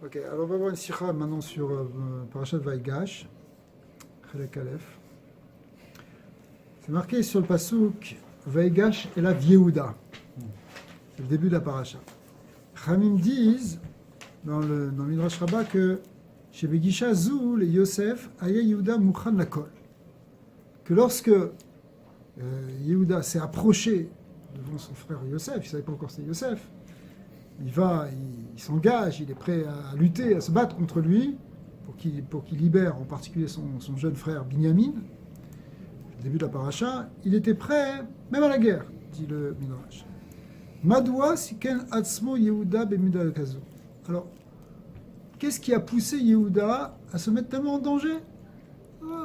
Ok, alors on va voir une sikha maintenant sur Parashat Vaïgash, Chelek Aleph. C'est marqué sur le pasouk Vaïgash et la Yehuda. C'est le début de la paracha. Chamim disent dans le Midrash Rabbah que chez Begisha Zou, les Yosef, Aya Yehuda Mukhan Lakol. Que lorsque Yehuda s'est approché devant son frère Yosef, il ne savait pas encore c'était Yosef, il s'engage, il est prêt à lutter, à se battre contre lui pour qu'il libère en particulier son jeune frère Binyamin. Au début de la paracha, il était prêt même à la guerre, dit le Midrash. Madoua siken atzmo Yehuda bemida kazo. Alors, qu'est-ce qui a poussé Yehuda à se mettre tellement en danger?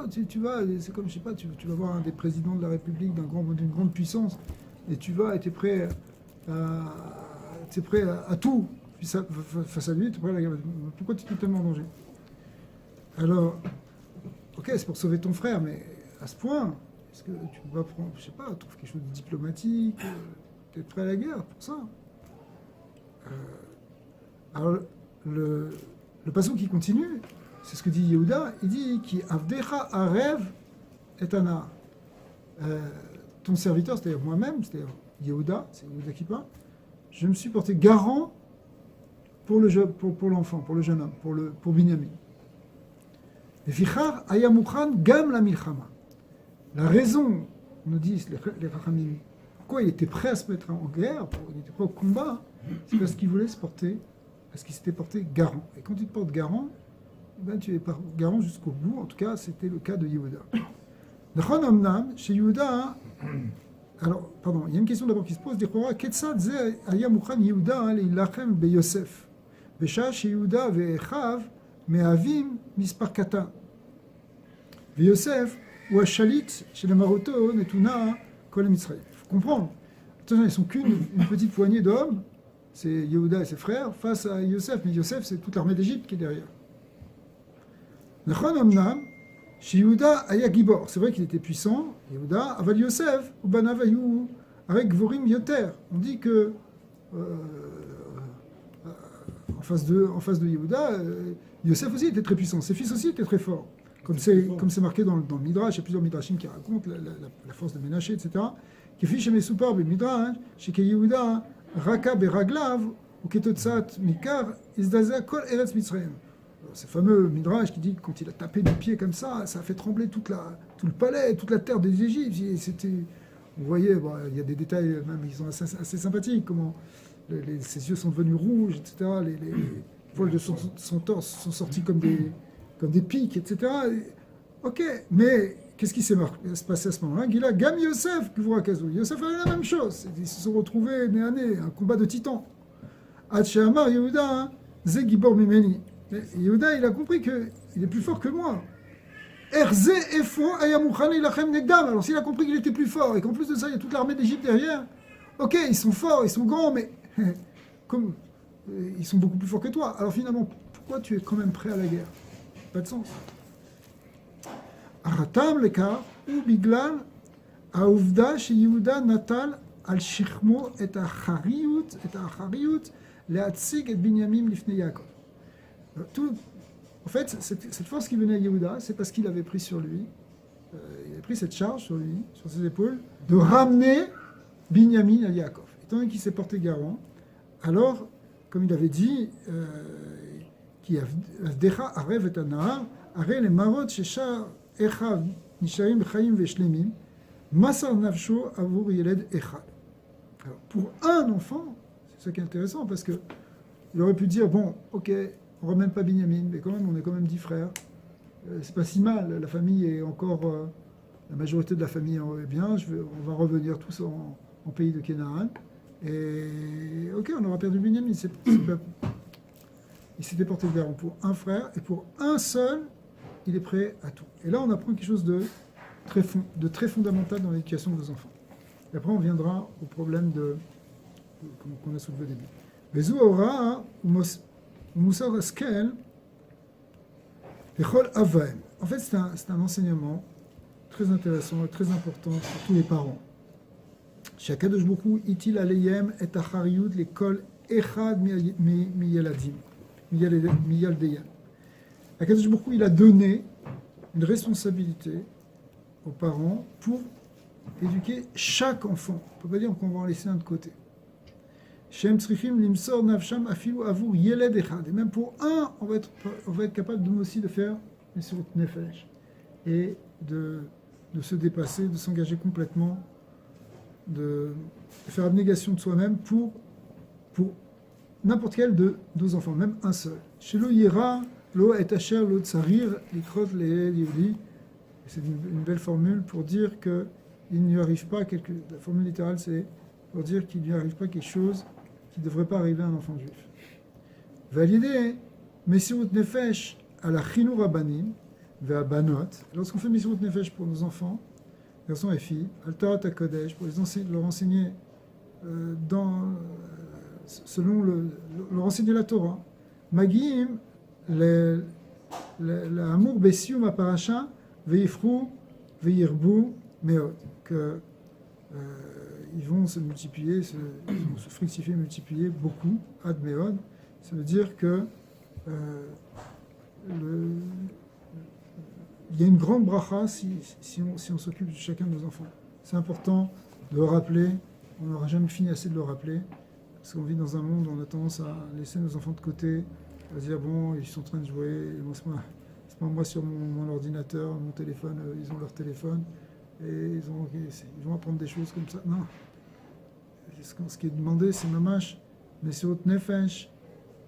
Tu vas, c'est comme, je sais pas, tu vas voir un des présidents de la République d'une grande puissance, et tu vas, et tu es prêt à tout face à lui, tu es prêt à la guerre. Pourquoi tu te mets tellement en danger? Alors, ok, c'est pour sauver ton frère, mais à ce point, est-ce que tu vas prendre, je sais pas, trouve quelque chose de diplomatique, tu es prêt à la guerre pour ça? Alors, le passage qui continue, c'est ce que dit Yehuda, il dit qui avdecha arev et ana. Ton serviteur, c'est-à-dire moi-même, c'est-à-dire Yehuda, c'est Yehuda qui parle, je me suis porté garant pour l'enfant, pour le jeune homme, pour Binyamin. Et fichar ayamukhan gam la milchama. La raison, nous disent les Rachamim, pourquoi il était prêt à se mettre en guerre, il était prêt au combat, c'est parce qu'il voulait se porter, parce qu'il s'était porté garant. Et quand tu te portes garant, ben tu es garant jusqu'au bout. En tout cas, c'était le cas de Yehuda. Nechon amnam, chez Yehuda, alors, pardon, il y a une question d'abord qui se pose, Ketzad ze aya mukhan Yehuda leilachem beyosef, vesha chez Yehuda ve'echav me'avim mispar katan. Yosef ou Shalit chez les Maroto netuna kol Mitzrayim. Il faut comprendre. Attention, ils sont qu'une petite poignée d'hommes, c'est Yehuda et ses frères, face à Yosef, mais Yosef, c'est toute l'armée d'Égypte qui est derrière. Nechon amnam, chez Yehuda aya gibor. C'est vrai qu'il était puissant, Yehuda, aval Yosef, ou banav ayu, avec gvorim yoter. On dit que en face de Yehuda, Yosef aussi était très puissant, ses fils aussi étaient très forts. Comme c'est marqué dans le Midrash, il y a plusieurs Midrashim qui racontent la force de Ménaché, etc. Qui fiche chez Mesupar, le Midrash, chez Yehuda, Raka beraglav, ou Ketotsat mikar, Izdaza kol eretz Mitzrayim. C'est fameux Midrash qui dit que quand il a tapé du pied comme ça a fait trembler tout le palais, toute la terre des Égyptes. Vous voyez, il y a des détails même qui sont assez sympathiques, comment ses yeux sont devenus rouges, etc. Les poils de son torse sont sortis comme des pics, etc. Ok, mais qu'est-ce qui s'est passé à ce moment-là? Gila, Gam Yosef, Kvourakazo. Yosef a eu la même chose. Ils se sont retrouvés nez à nez, un combat de titans. Amar Yehuda, Ze Gibor Mimeni. Yehuda, il a compris qu'il est plus fort que moi. Erze Efo Ayamukhane Ilachem Negdam. Alors s'il a compris qu'il était plus fort et qu'en plus de ça, il y a toute l'armée d'Égypte derrière, ok, ils sont forts, ils sont grands, mais comme ils sont beaucoup plus forts que toi. Alors finalement, pourquoi tu es quand même prêt à la guerre? Pas de sens. Aratam leka ou biglal aouvda chez Yehuda natal al shichmo et achariyut leatzig et binyamin lifnei Yaakov. En fait, cette force qui venait à Yehuda, c'est parce qu'il avait pris sur lui, il avait pris cette charge sur lui, sur ses épaules, de ramener Binyamin à Yaakov. Étant donné qu'il s'est porté garant, alors, comme il avait dit, qui avdecha arev et anahar, are les marot sheshar echav nisharim b'chaim ve'shlemim, masar nafsho avur yeled echad. Alors, pour un enfant, c'est ça qui est intéressant, parce que il aurait pu dire, bon, ok, on ne ramène pas Binyamin, mais quand même, on est quand même 10 frères. C'est pas si mal, la famille est encore... la majorité de la famille est bien, on va revenir tous en pays de Canaan. Et ok, on aura perdu Binyamin. Il s'était porté garant pour un frère, et pour un seul, il est prêt à tout. Et là, on apprend quelque chose de très fondamental dans l'éducation de nos enfants. Et après, on viendra au problème qu'on a soulevé au début. Bezou aura Moussar Askel, Echol Avaim. En fait, c'est un enseignement très intéressant et très important pour tous les parents. Shakadosh Baruch Hu itil aleyhem et achariyut lekol echad miyeladim. miyal deyan. Akadosh Baruch Hu, il a donné une responsabilité aux parents pour éduquer chaque enfant. On ne peut pas dire qu'on va en laisser un de côté. Shem tzrichim limsor nafsham afilu avur yeled echad. Et même pour un, on va être capable nous aussi de faire mesirut nefesh et de se dépasser, de s'engager complètement, de faire abnégation de soi-même pour n'importe quel de nos enfants, même un seul. Shelo yira lo et asher lo tsarir likrot le'el yehudi. C'est une belle formule pour dire que il n'y arrive pas la formule littérale, c'est pour dire qu'il n'y arrive pas quelque chose qui ne devrait pas arriver à un enfant juif. Validé, mesirut nefesh à la chinu rabbanim ve'a banot. Lorsqu'on fait mesirut nefesh pour nos enfants, garçons et filles, al Torah HaKodesh, pour leur enseigner selon leur enseigner la Torah. Magim, l'amour besium aparasha ve'ifru ve'yirbu meod, que ils vont se multiplier, ils vont se fructifier, multiplier beaucoup, ad meod. Ça veut dire que il y a une grande bracha si on s'occupe de chacun de nos enfants. C'est important de le rappeler, on n'aura jamais fini assez de le rappeler, parce qu'on vit dans un monde où on a tendance à laisser nos enfants de côté, à dire bon, ils sont en train de jouer, c'est pas moi sur mon ordinateur, mon téléphone, ils ont leur téléphone, et ils vont apprendre des choses comme ça. Non. Ce qui est demandé, c'est mamash, mais c'est autre nefesh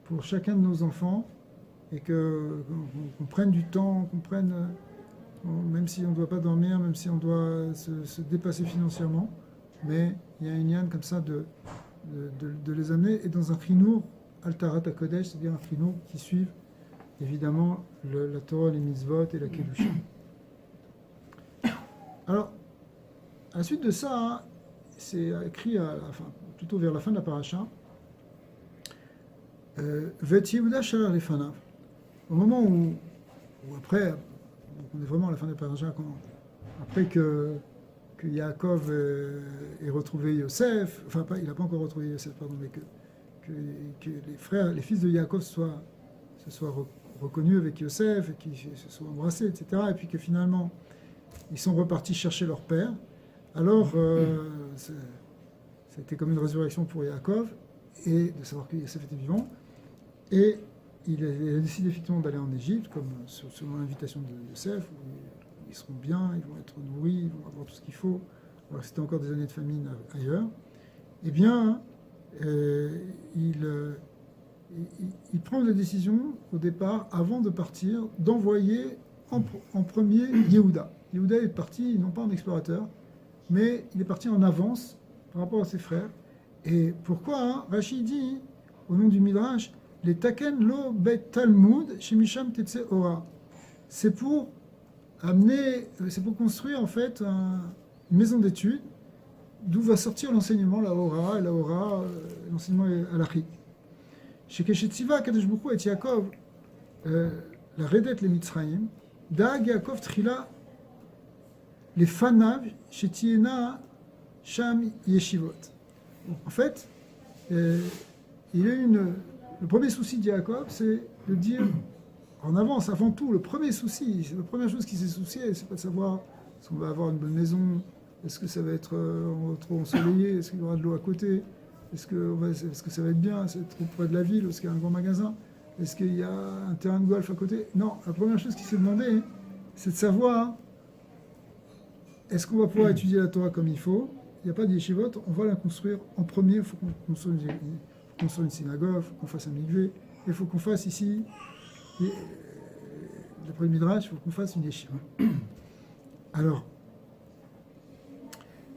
pour chacun de nos enfants, et qu'on prenne du temps, même si on ne doit pas dormir, même si on doit se dépasser financièrement, mais il y a une yann comme ça de les amener, et dans un chinour, al Torah HaKodesh, c'est-à-dire un chinour qui suive évidemment la Torah, les mitzvot et la Kedusha. Alors, à la suite de ça, c'est écrit plutôt vers la fin de la paracha, Vet Yehuda shalar lefanav. Au moment où après, on est vraiment à la fin de la paracha, après que Yaakov ait retrouvé Yosef, il n'a pas encore retrouvé Yosef, pardon, mais que les fils de Yaakov se soient reconnus avec Yosef, et qu'ils se soient embrassés, etc., et puis que finalement, ils sont repartis chercher leur père. Alors, c'était comme une résurrection pour Yaakov, et de savoir que Yosef était vivant. Et il a décidé effectivement d'aller en Égypte, comme selon l'invitation de Yosef, où ils seront bien, ils vont être nourris, ils vont avoir tout ce qu'il faut, alors que c'était encore des années de famine ailleurs. Eh bien, il prend la décision, au départ, avant de partir, d'envoyer en premier Yehuda. Yehuda est parti, non pas en explorateur, mais il est parti en avance par rapport à ses frères. Et pourquoi Rachid dit, au nom du Midrash, les Taken lo bet Talmud shemisham tetse ora. C'est pour construire en fait une maison d'études d'où va sortir l'enseignement, la Hora, l'enseignement halachique. Chez Keshetziva, Kadosh Baruch Hu et Yaakov, la Redet le Mitzrayim, Daag Yaakov Tchila, les Fanav, chez Tiena, Sham Yeshivot. En fait, le premier souci de Yaakov, c'est de dire en avance, avant tout, la première chose qu'il s'est soucié, c'est pas de savoir est-ce qu'on va avoir une bonne maison, est-ce que ça va être trop ensoleillé, est-ce qu'il y aura de l'eau à côté, est-ce que ça va être bien, c'est trop près de la ville, est-ce qu'il y a un grand magasin, est-ce qu'il y a un terrain de golf à côté. Non, la première chose qu'il s'est demandé, c'est de savoir est-ce qu'on va pouvoir étudier la Torah comme il faut. Il n'y a pas de yeshivot, on va la construire en premier, il faut qu'on construise une synagogue, il faut qu'on fasse un mikvé, il faut qu'on fasse ici, d'après le Midrash, il faut qu'on fasse une yeshiva. Alors,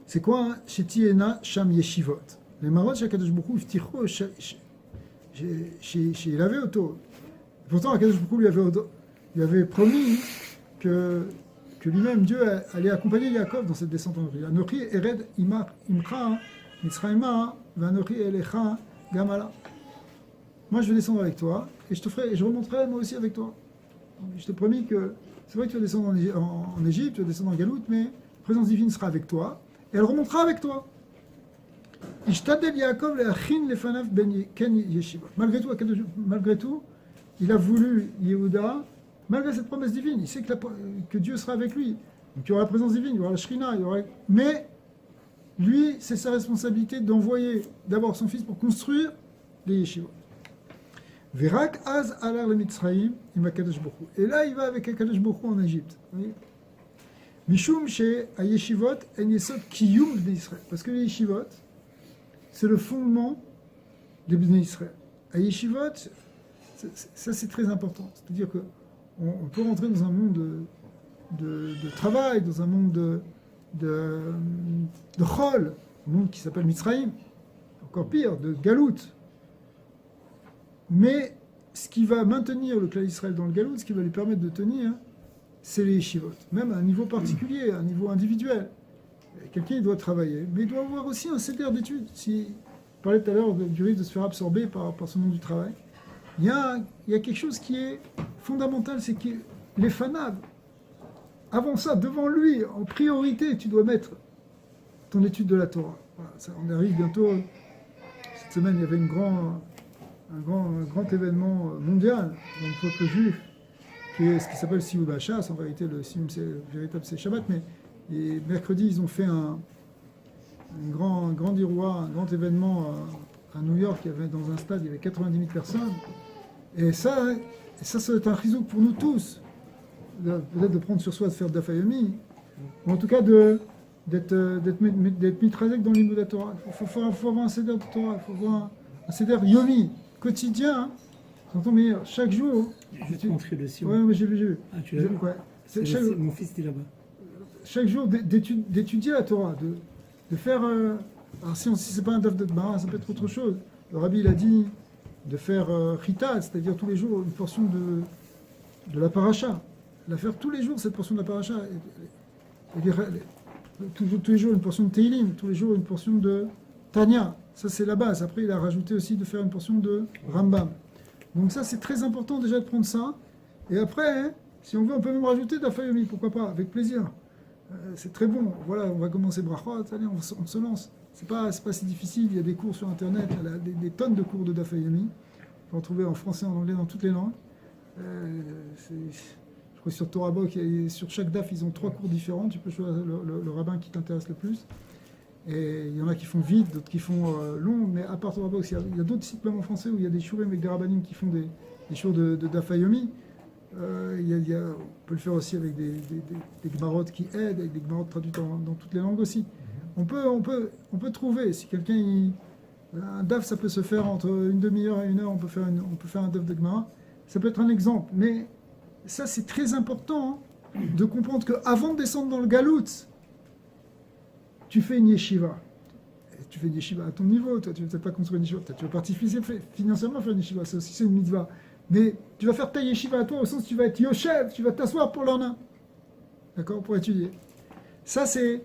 c'est quoi chez Tiena Sham Yeshivot? Les marot Shakadosh Baruch Hu ifticho chez Lavé Auto. Pourtant, Akadosh Baruch Hu lui avait promis que lui-même, Dieu, allait accompagner Yaakov dans cette descente en Ri. Anochi ered imcha Mitzrayma v'anochi elecha gamala. Moi, je vais descendre avec toi et je remonterai moi aussi avec toi. Je te promis que c'est vrai que tu vas descendre en Égypte, tu vas descendre en Galoute, mais la présence divine sera avec toi et elle remontera avec toi. Ishtadel Yaakov le'achin lefanav ben ken yeshivot. Malgré tout, il a voulu Yehuda, malgré cette promesse divine. Il sait que Dieu sera avec lui. Donc il y aura la présence divine, il y aura la Shrina, mais lui, c'est sa responsabilité d'envoyer d'abord son fils pour construire les yeshivot. Virak az alar le Mitzrayim im Akadosh Baruch Hu. Et là, il va avec Akadosh Baruch Hu en Égypte. Mishum she ayeshivot en yesod kiyum bnei Israël. Parce que les yeshivot, c'est le fondement des bnei Israël. Ayeshivot, ça c'est très important. C'est-à-dire qu'on peut rentrer dans un monde de travail, dans un monde de chol, un monde qui s'appelle Mitzrayim, encore pire, de galout. Mais ce qui va maintenir le clan d'Israël dans le galout, ce qui va lui permettre de tenir, c'est les yeshivot. Même à un niveau particulier, à un niveau individuel. Quelqu'un, il doit travailler, mais il doit avoir aussi un céder d'études. Si, je parlais tout à l'heure du risque de se faire absorber par ce monde du travail. Il y a quelque chose qui est fondamental, c'est que les fanables, avant ça, devant lui, en priorité, tu dois mettre ton étude de la Torah. Voilà, ça, on arrive bientôt. Cette semaine, il y avait un grand événement mondial dans le peuple juif, qui est ce qui s'appelle Sioud Hachas. En vérité, le Sioud, c'est le véritable, c'est Shabbat, mais et mercredi, ils ont fait un grand iroir, un grand événement à New York. Il y avait, dans un stade, il y avait 90 000 personnes. Et ça va être un risouk pour nous tous. Peut-être de prendre sur soi de faire d'Afayomi, ou en tout cas d'être mitrazek dans l'Imoud Torah. Il faut avoir un seder de Torah, il faut avoir un seder yomi, quotidien. Hein. J'entends, mais chaque jour. Juste montrer le Sion. Oui, mais j'ai vu. Ah, tu l'as vu? Ouais. Mon fils était là-bas. Chaque jour d'étudier la Torah, de faire. Alors si c'est pas un daf de Gemara, ça peut être autre chose. Le Rabbi il a dit de faire Chita, c'est-à-dire tous les jours une portion de la paracha. La faire tous les jours, cette portion de la paracha. Tous les jours une portion de Teilim, tous les jours une portion de Tanya. Ça, c'est la base. Après, il a rajouté aussi de faire une portion de Rambam. Donc ça, c'est très important déjà de prendre ça. Et après, hein, si on veut, on peut même rajouter d'Afayomi, pourquoi pas, avec plaisir. C'est très bon. Voilà, on va commencer Brachot, allez, on se lance. C'est pas si difficile, il y a des cours sur Internet, il y a des tonnes de cours de d'Afayomi. On peut en trouver en français, en anglais, dans toutes les langues. Je crois que sur Torah Book, sur chaque DAF, ils ont 3 cours différents. Tu peux choisir le rabbin qui t'intéresse le plus. Et il y en a qui font vite, d'autres qui font long. Mais à part Torah Book, il y a d'autres sites même en français où il y a des shurim avec des rabbanim qui font des shows de Dafayomi. On peut le faire aussi avec des Gemarot qui aident, avec des Gemarot traduites dans toutes les langues aussi. On peut trouver, si quelqu'un... un DAF, ça peut se faire entre une demi-heure et 1 heure, on peut faire un DAF de Gemara. Ça peut être un exemple, mais ça, c'est très important de comprendre qu'avant de descendre dans le galout, tu fais une yeshiva. Et tu fais une yeshiva à ton niveau. Toi, tu ne veux peut-être pas construire une yeshiva. Tu vas participer financièrement faire une yeshiva. Ça aussi, c'est une mitzvah. Mais tu vas faire ta yeshiva à toi au sens où tu vas être yoshev, tu vas t'asseoir pour l'an. D'accord? Pour étudier. Ça, c'est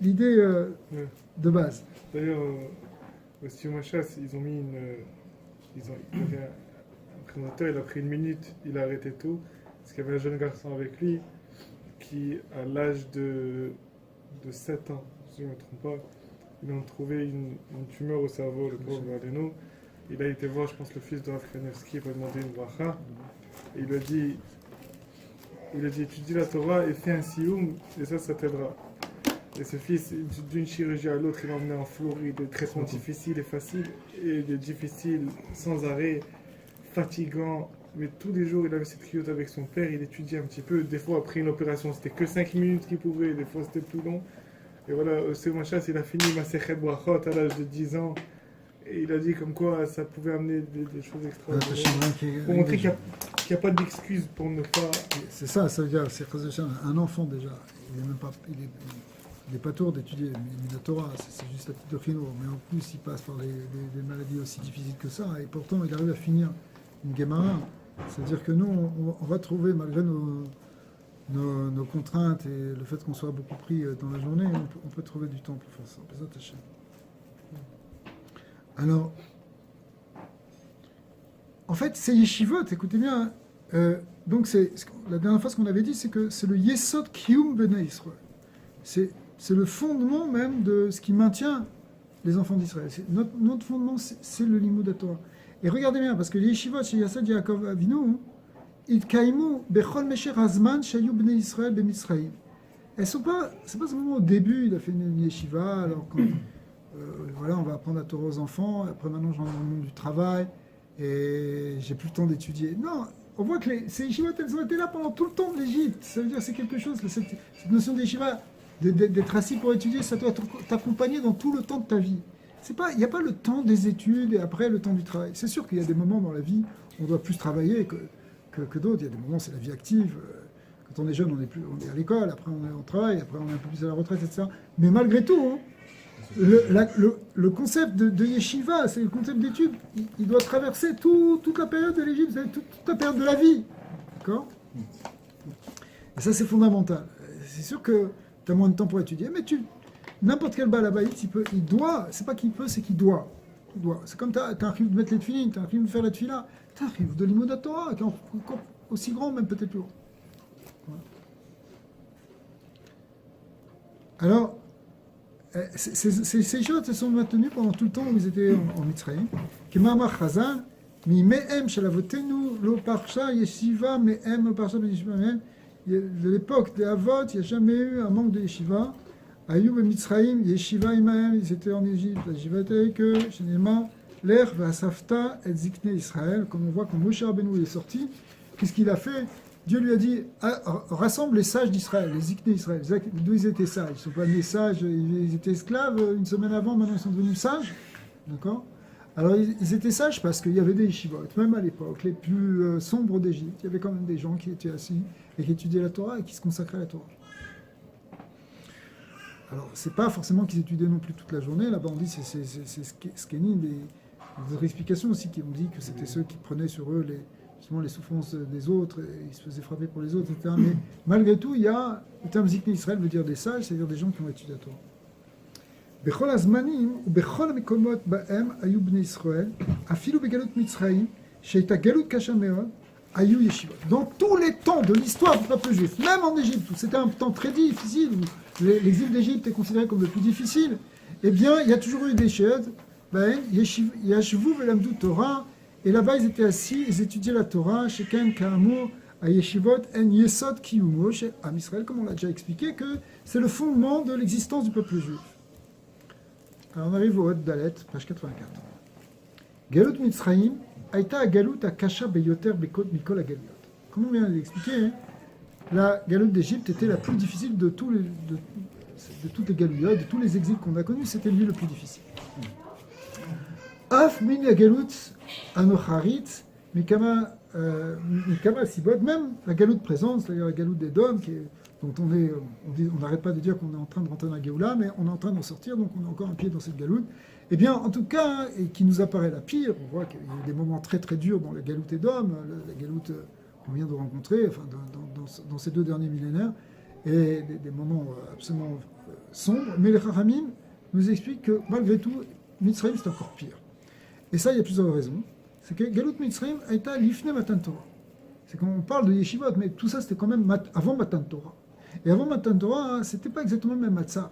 l'idée de base. D'ailleurs, au Sion Hachas, ils ont mis il y avait un présentateur, il a pris 1 minute, il a arrêté tout, parce qu'il y avait un jeune garçon avec lui qui, à l'âge de 7 ans, si je ne me trompe pas, ils ont trouvé une tumeur au cerveau, le pauvre Valeno. Il a été voir, je pense, le fils de Rav Kranevski pour demander une bracha, et il lui a dit, étudie la Torah et fais un sioum, et ça t'aidera. Et ce fils, d'une chirurgie à l'autre, il l'a emmené en Floride, des traitements difficiles et faciles, et des difficiles sans arrêt, fatigants. Mais tous les jours, il avait cette triote avec son père, il étudiait un petit peu. Des fois, après une opération, c'était que 5 minutes qu'il pouvait, des fois, c'était plus long. Et voilà, au Sion Hachas, il a fini Masechet Brachot à l'âge de 10 ans. Et il a dit comme quoi ça pouvait amener des choses extraordinaires. Pour montrer qu'il n'y a pas d'excuse pour ne pas... C'est ça veut dire, c'est un enfant déjà. Il n'est pas tour d'étudier la Torah, c'est juste la petite de Chino, mais en plus il passe par des maladies aussi difficiles que ça, et pourtant il arrive à finir une Gemara. C'est-à-dire que nous, on va trouver, malgré nos contraintes et le fait qu'on soit beaucoup pris dans la journée, on peut trouver du temps pour faire ça. On peut s'attacher. Alors, en fait, c'est yeshivot, écoutez bien. Donc, la dernière fois, ce qu'on avait dit, c'est que c'est le Yesod Kiyum Bnei Israël. C'est le fondement même de ce qui maintient les enfants d'Israël. Notre fondement, c'est le Limud Torah. Et regardez bien, parce que les yeshivot chez Yasad Yaakov Avinu, Itkaimu Bechol Mesher Hazman Shayu Bnei Israël Bemitzraïm. Elles sont pas, c'est pas seulement au début, il a fait une yeshiva, alors quand, voilà, on va apprendre la Torah aux enfants, après maintenant j'en ai dans le monde du travail, et j'ai plus le temps d'étudier. Non, on voit que ces yeshivot, elles ont été là pendant tout le temps de l'Égypte. Ça veut dire que c'est quelque chose, cette notion de yeshiva, d'être assis pour étudier, ça doit t'accompagner dans tout le temps de ta vie. Il n'y a pas le temps des études et après le temps du travail. C'est sûr qu'il y a des moments dans la vie où on doit plus travailler que d'autres. Il y a des moments, c'est la vie active. Quand on est jeune, on est à l'école, après on est au travail, après on est un peu plus à la retraite, etc. Mais malgré tout, hein, le concept de yeshiva, c'est le concept d'étude, il doit traverser toute la période de l'Égypte, toute la période de la vie. D'accord ? Et ça, c'est fondamental. C'est sûr que tu as moins de temps pour étudier, mais n'importe quel balabaït, il doit, c'est pas qu'il peut, c'est qu'il doit. C'est comme tu as un rive de mettre les tefilines, tu as un rive de faire la tefila, tu as un rive de l'imodat Torah, qui est encore aussi grand, même peut-être plus grand. Alors, ces choses se sont maintenues pendant tout le temps où ils étaient en Mitzrayim. Kemamar Chazal, mi me'em shalavotenu lo parsha yeshiva me'em lo parsha yeshiva me'em. De l'époque des Avot, il n'y a jamais eu un manque de yeshiva. Ayub et Mitzrayim, yeshiva imahem, ils étaient en Égypte, la yeshiva était avec eux, Shenema, l'Er ve'asafta et zikne Israël. Comme on voit quand Moshe Rabbeinu est sorti, qu'est-ce qu'il a fait? Dieu lui a dit, rassemble les sages d'Israël, les zikne Israël. D'où ils étaient sages? Ils ne sont pas nés sages, ils étaient esclaves une semaine avant, maintenant ils sont devenus sages. D'accord? Alors ils étaient sages parce qu'il y avait des yeshivot, même à l'époque, les plus sombres d'Égypte. Il y avait quand même des gens qui étaient assis et qui étudiaient la Torah et qui se consacraient à la Torah. Alors, c'est pas forcément qu'ils étudiaient non plus toute la journée. Là-bas, on dit c'est ce qui est ni des autres explications aussi qui ont dit que c'était ceux qui prenaient sur eux justement les souffrances des autres et ils se faisaient frapper pour les autres, etc. Mais malgré tout, il y a le terme Zikne Israël veut dire des sages, c'est-à-dire des gens qui ont étudié la Torah. Bechol azmanim ou bechol mekomot ba'em ayu bnei Israël afilu begalut Mitzrayim sheita galut kasha meod ayu yeshivot. Dans tous les temps de l'histoire du peuple juif, même en Égypte où c'était un temps très difficile, où l'exil d'Égypte est considéré comme le plus difficile, eh bien, il y a toujours eu des shehad, yashvu velamdu Torah, et là-bas ils étaient assis, ils étudiaient la Torah, sheken ka'amur à yeshivot en yesod kiyumo chez Am Israël, comme on l'a déjà expliqué, que c'est le fondement de l'existence du peuple juif. Alors on arrive au Hod Dalet, page 84. Galut Mitzrayim aïta galut akasha beyoter bekot mikol agaliot. Comme on vient de l'expliquer, hein, la galoute d'Égypte était la plus difficile de toutes les galouillottes, de tous les exils qu'on a connus, c'était lui le plus difficile. Af min la galoute anocharit, mikama sibot, même la galoute présente, c'est-à-dire la galoute des Dômes, dont on n'arrête pas de dire qu'on est en train de rentrer dans la Géoula, mais on est en train d'en sortir, donc on a encore un pied dans cette galoute. Eh bien, en tout cas, et qui nous apparaît la pire, on voit qu'il y a eu des moments très très durs dans la galoute Édom, la galoute qu'on vient de rencontrer, enfin, dans ces 2 derniers millénaires, et des moments absolument sombres. Mais les Chachamim nous expliquent que malgré tout, Mitzrayim c'est encore pire. Et ça, il y a plusieurs raisons. C'est que Galut Mitzrayim a été l'ifne Matan Torah. C'est quand on parle de yeshivot, mais tout ça c'était quand même avant Matan Torah. Et avant Matan Torah, c'était pas exactement le même matzah.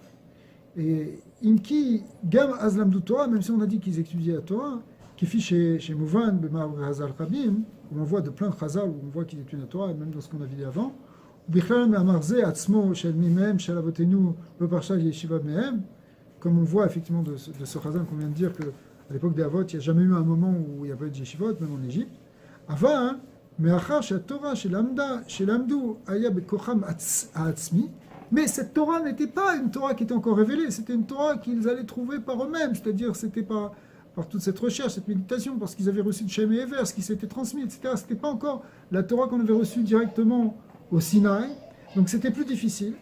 Et Inki, Gam Azlam du Torah, même si on a dit qu'ils étudiaient la Torah, qui fit chez Mouvan, Bemar Hazal Rabim, où on voit de plein de Chazal, où on voit qu'ils étudient la Torah, même dans ce qu'on a vu avant. Bichlal Amarze, Atzmo, Shel Mimem, Shel Avotenu, Le Parshal Yeshiva Mehem, comme on voit effectivement de ce Chazal qu'on vient de dire qu'à l'époque des Avot, il n'y a jamais eu un moment où il n'y a pas eu de Yeshivot, même en Égypte. Avant, mais Achar, chez la Torah, chez l'Amdou, Aya Bekocham Atzmi, mais cette Torah n'était pas une Torah qui était encore révélée, c'était une Torah qu'ils allaient trouver par eux-mêmes, c'est-à-dire c'était par toute cette recherche, cette méditation, parce qu'ils avaient reçu de Shem et Ever, ce qui s'était transmis, etc. C'était pas encore la Torah qu'on avait reçue directement au Sinaï, donc c'était plus difficile.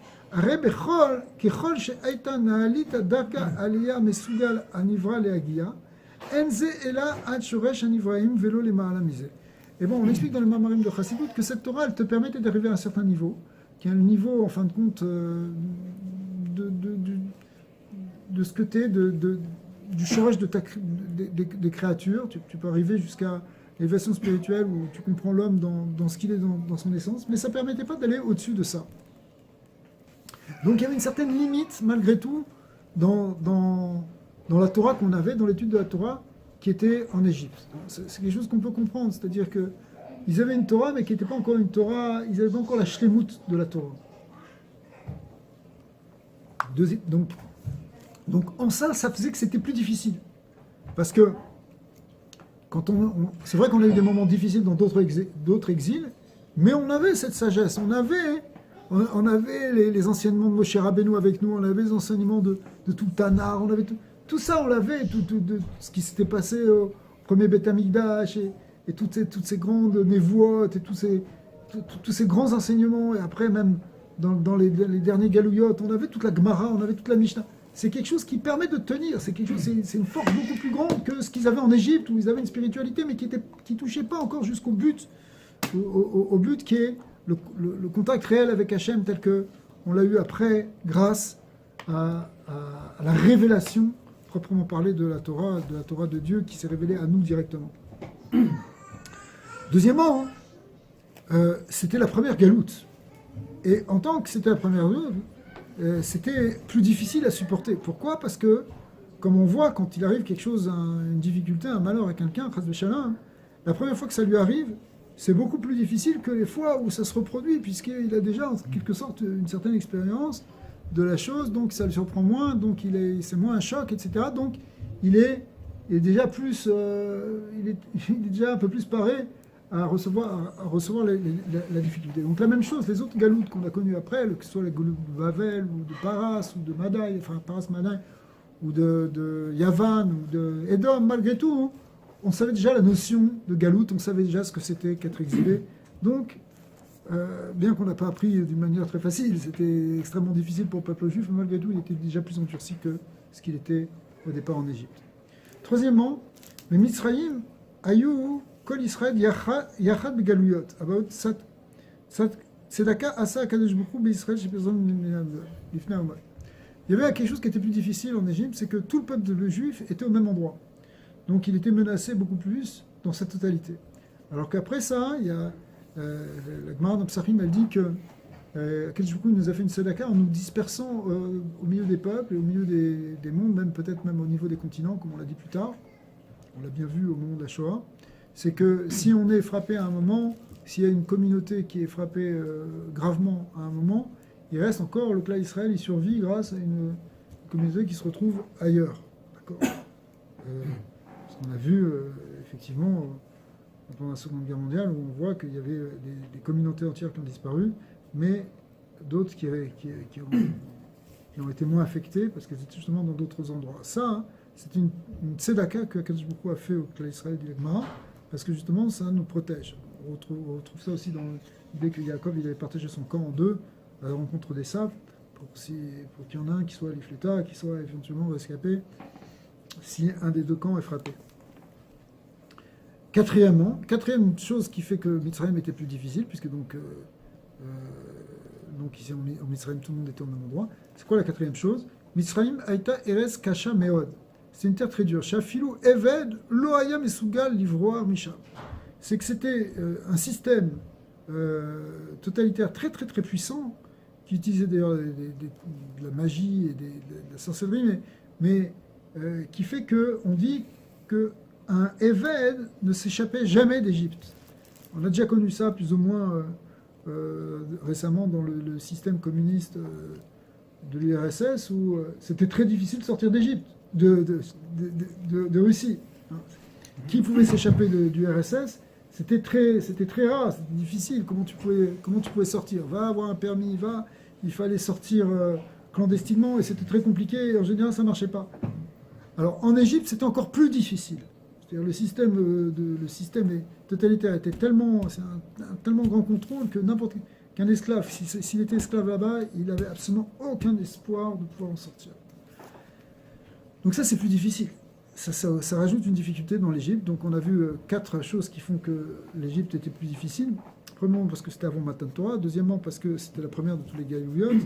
Et bon, on explique dans le Mamarim de Chassidut que cette Torah, elle te permettait d'arriver à un certain niveau, qui est le niveau, en fin de compte, de ce que tu es, du chorage des créatures. Tu peux arriver jusqu'à l'élévation spirituelle où tu comprends l'homme dans ce qu'il est dans son essence, mais ça ne permettait pas d'aller au-dessus de ça. Donc il y avait une certaine limite, malgré tout, dans la Torah qu'on avait, dans l'étude de la Torah, qui étaient en Égypte. C'est quelque chose qu'on peut comprendre, c'est-à-dire qu'ils avaient une Torah, mais qui n'était pas encore une Torah, ils n'avaient pas encore la shlemut de la Torah. Donc en ça faisait que c'était plus difficile. Parce que, c'est vrai qu'on a eu des moments difficiles dans d'autres exils, mais on avait cette sagesse, on avait les enseignements de Moshe Rabbeinu avec nous, on avait les enseignements de tout Tanar, on avait tout ça, on l'avait, tout ce qui s'était passé au premier Beth Amikdash, et toutes ces grandes névoites, et tous ces grands enseignements, et après même dans les derniers Galouyot, on avait toute la Gemara, on avait toute la Mishnah. C'est quelque chose qui permet de tenir, c'est une force beaucoup plus grande que ce qu'ils avaient en Égypte, où ils avaient une spiritualité, mais qui ne touchait pas encore jusqu'au but, au but qui est le contact réel avec Hachem, tel qu'on l'a eu après, grâce à la révélation, proprement parlée, de la Torah de Dieu, qui s'est révélée à nous directement. Deuxièmement, c'était la première galoute. Et en tant que c'était la première galoute, c'était plus difficile à supporter. Pourquoi ? Parce que, comme on voit, quand il arrive quelque chose, une difficulté, un malheur à quelqu'un, Chas v'Shalom, la première fois que ça lui arrive, c'est beaucoup plus difficile que les fois où ça se reproduit, puisqu'il a déjà, en quelque sorte, une certaine expérience de la chose, donc ça le surprend moins, donc c'est moins un choc, etc. Donc il est déjà plus, il est déjà un peu plus paré à recevoir la difficulté. Donc la même chose, les autres galoutes qu'on a connues après, que ce soit les galoutes de Bavel, ou de Paras, ou de Madaï, enfin Paras Madaï, ou de Yavan, ou de Edom, malgré tout, on savait déjà la notion de galoute, on savait déjà ce que c'était qu'être exilé. Donc, bien qu'on n'a pas appris d'une manière très facile, c'était extrêmement difficile pour le peuple juif, mais malgré tout, il était déjà plus endurci que ce qu'il était au départ en Égypte. Troisièmement, les Mitzrayim, Ayou, Kol Israël, Yachad Begaluyot, about Tzedaka, Asa, Akadosh Baruch Hu, Israël, chez personne, Lifnei Omar. Il y avait quelque chose qui était plus difficile en Égypte, c'est que tout le peuple juif était au même endroit. Donc il était menacé beaucoup plus dans sa totalité. Alors qu'après ça, il y a la Gemara dans Psachim, elle dit que Akadosh Baruch Hu nous a fait une tzedaka en nous dispersant au milieu des peuples et au milieu des mondes, peut-être même au niveau des continents, comme on l'a dit plus tard. On l'a bien vu au moment de la Shoah. C'est que si on est frappé à un moment, s'il y a une communauté qui est frappée gravement à un moment, il reste encore le clan Israël, il survit grâce à une communauté qui se retrouve ailleurs. D'accord. On a vu, effectivement, pendant la Seconde Guerre mondiale, où on voit qu'il y avait des communautés entières qui ont disparu, mais d'autres qui ont été moins affectées, parce qu'elles étaient justement dans d'autres endroits. Ça, c'est une tzedaka que Akadosh Baruch Hu a fait au Klal Israël du Gemara, parce que justement, ça nous protège. On retrouve ça aussi dans l'idée que Yaakov il avait partagé son camp en deux, à la rencontre des Saves, pour qu'il y en ait un qui soit à l'Ifleta, qui soit éventuellement rescapé, si un des deux camps est frappé. Quatrième chose qui fait que Mitzrayim était plus difficile, puisque donc ici en Mitzrayim tout le monde était au même endroit. C'est quoi la quatrième chose ? Mitzrayim Aïta Eres Kasha Meod. C'est une terre très dure. Shafilou Eved Lo Haya Mesugal Livroar Misha. C'est que c'était un système totalitaire très très très puissant, qui utilisait d'ailleurs de la magie et de la sorcellerie, mais qui fait qu'on dit qu'un Eved ne s'échappait jamais d'Égypte. On a déjà connu ça plus ou moins récemment dans le système communiste de l'URSS, où c'était très difficile de sortir d'Égypte, de Russie. Qui pouvait s'échapper du RSS ? C'était très rare, c'était difficile. Comment tu pouvais sortir ? Va avoir un permis, il fallait sortir clandestinement, et c'était très compliqué, et en général ça ne marchait pas. Alors en Égypte, c'était encore plus difficile. C'est-à-dire le système totalitaire était tellement grand contrôle que n'importe qu'un esclave, s'il était esclave là-bas, il n'avait absolument aucun espoir de pouvoir en sortir. Donc ça, c'est plus difficile. Ça rajoute une difficulté dans l'Égypte. Donc on a vu 4 choses qui font que l'Égypte était plus difficile. Premièrement, parce que c'était avant Matan Torah. Deuxièmement, parce que c'était la première de tous les Galouyot.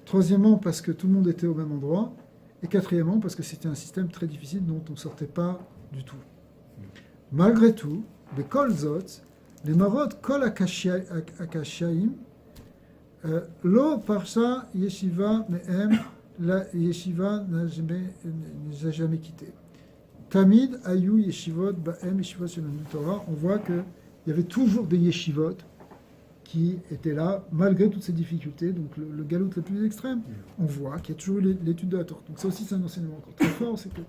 Troisièmement, parce que tout le monde était au même endroit. Et quatrièmement, parce que c'était un système très difficile dont on ne sortait pas du tout. Malgré tout, les Kol Zot, les Marot Kol Akashaim, Lo Parsha Yeshiva Mehem, la Yeshiva n'a jamais quitté. Tamid Ayu Yeshivot Ba'em Yeshivot Shelomim Torah. On voit qu'il y avait toujours des yeshivot qui étaient là, malgré toutes ces difficultés. Donc le galout le plus extrême, on voit qu'il y a toujours eu l'étude de la Torah. Donc ça aussi, c'est un enseignement encore très fort, c'est que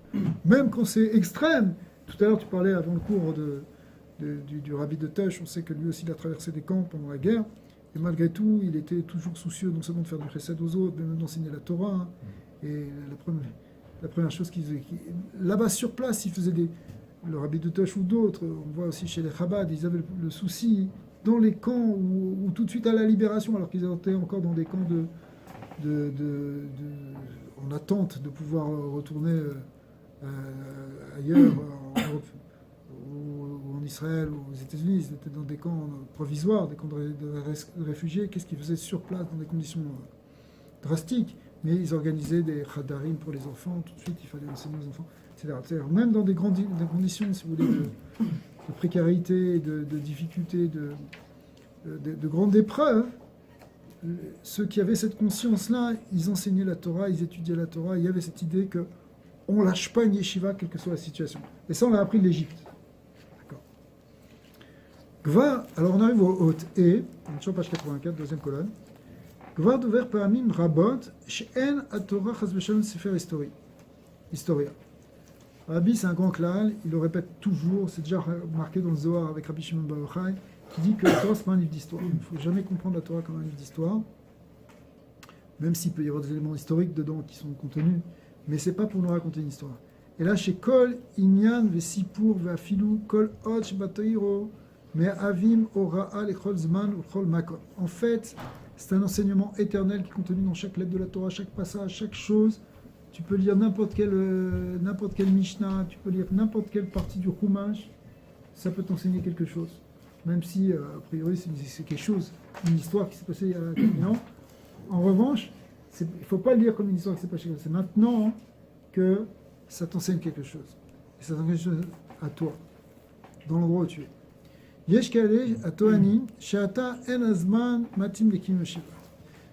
même quand c'est extrême, tout à l'heure tu parlais avant le cours du rabbi de Tush, on sait que lui aussi il a traversé des camps pendant la guerre, et malgré tout, il était toujours soucieux non seulement de faire du chesed aux autres, mais même d'enseigner la Torah. Hein. Et la première chose qu'il faisait, là-bas sur place, il faisait le rabbi de Tush ou d'autres, on voit aussi chez les Chabad, ils avaient le souci dans les camps ou tout de suite à la libération, alors qu'ils étaient encore dans des camps en attente de pouvoir retourner ailleurs, en Europe, ou en Israël, ou aux États-Unis. Ils étaient dans des camps provisoires, des camps de réfugiés. Qu'est-ce qu'ils faisaient sur place dans des conditions drastiques? Mais ils organisaient des khadarim pour les enfants, tout de suite il fallait enseigner aux enfants, etc. C'est-à-dire, même dans des conditions, si vous voulez, de précarité, de difficulté, de grandes épreuves, ceux qui avaient cette conscience-là, ils enseignaient la Torah, ils étudiaient la Torah, il y avait cette idée que on lâche pas une yeshiva, quelle que soit la situation. Et ça, on l'a appris de l'Égypte. D'accord. Gvar, alors on arrive au haut E, sur page 84, deuxième colonne. Gvar dover pa'amim rabot, she'en ha-Torah chas v'shalom sefer historia. Rabbi, c'est un grand klal, il le répète toujours, c'est déjà marqué dans le Zohar avec Rabbi Shimon Bar Yochai, qui dit que la Torah, c'est pas un livre d'histoire. Il ne faut jamais comprendre la Torah comme un livre d'histoire, même s'il peut y avoir des éléments historiques dedans qui sont contenus, mais c'est pas pour nous raconter une histoire. Et là, chez Kol, Inyan, Vesipur, Veafilu, Kol, Och, Batoiro, Mais Avim, Ora'a, Lechol Zman, Uchol Makom. En fait, c'est un enseignement éternel qui est contenu dans chaque lettre de la Torah, chaque passage, chaque chose. Tu peux lire n'importe quel Mishnah, tu peux lire n'importe quelle partie du Chumash, ça peut t'enseigner quelque chose. Même si, a priori, c'est quelque chose, une histoire qui s'est passée il y a quelques ans. En revanche, il ne faut pas le lire comme une histoire qui s'est passée. C'est maintenant que ça t'enseigne quelque chose. Et ça t'enseigne quelque chose à toi, dans l'endroit où tu es. Yesh kale atoani she'ata en azman matim lekim yeshiva.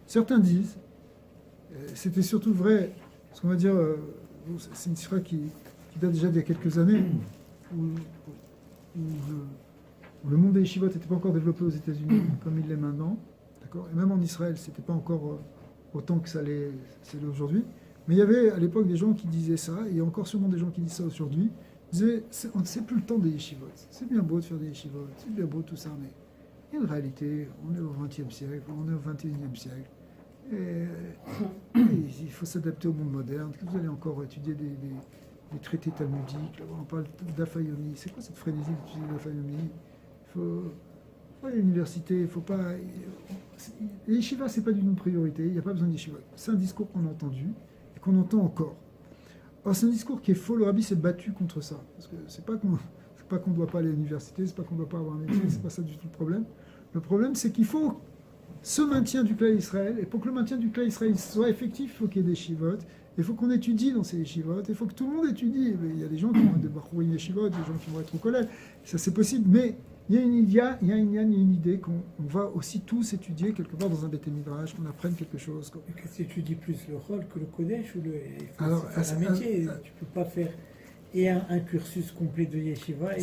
Certains disent, c'était surtout vrai, parce qu'on va dire, c'est une sifra qui date déjà d'il y a quelques années, où le monde des yeshivot n'était pas encore développé aux États-Unis comme il l'est maintenant, d'accord. Et même en Israël, c'était pas encore autant que ça l'est aujourd'hui. Mais il y avait à l'époque des gens qui disaient ça, et il y a encore sûrement des gens qui disent ça aujourd'hui. Ils disaient, on ne sait plus le temps des yeshivot. C'est bien beau de faire des yeshivot, c'est bien beau tout ça, mais il y a une réalité. On est au XXe siècle, on est au XXIe siècle. Et il faut s'adapter au monde moderne. Vous allez encore étudier des traités talmudiques. Là, on parle d'Afayomi. C'est quoi cette frénésie d'étudier l'Afayomi? Il faut aller à l'université, il faut pas. Les yeshivas, c'est pas du tout priorité. Il n'y a pas besoin de yeshivas. C'est un discours qu'on a entendu et qu'on entend encore. Or, c'est un discours qui est faux. Le rabbi s'est battu contre ça. Parce que c'est pas qu'on ne doit pas aller à l'université, c'est pas qu'on ne doit pas avoir un métier, c'est pas ça du tout le problème. Le problème, c'est qu'il faut ce maintien du Klal Israël, et pour que le maintien du Klal Israël soit effectif, il faut qu'il y ait des yeshivot, il faut qu'on étudie dans ces yeshivot, il faut que tout le monde étudie. Il y a des gens qui vont être des bachouri yeshivot, des gens qui vont être au collège, ça c'est possible, mais il y a une idée qu'on va aussi tous étudier quelque part dans un Beth Midrash, qu'on apprenne quelque chose. Qu'est-ce que tu étudies plus, le rôle que le Kodesh ou Alors, c'est un métier, tu ne peux pas faire et un cursus complet de yeshiva.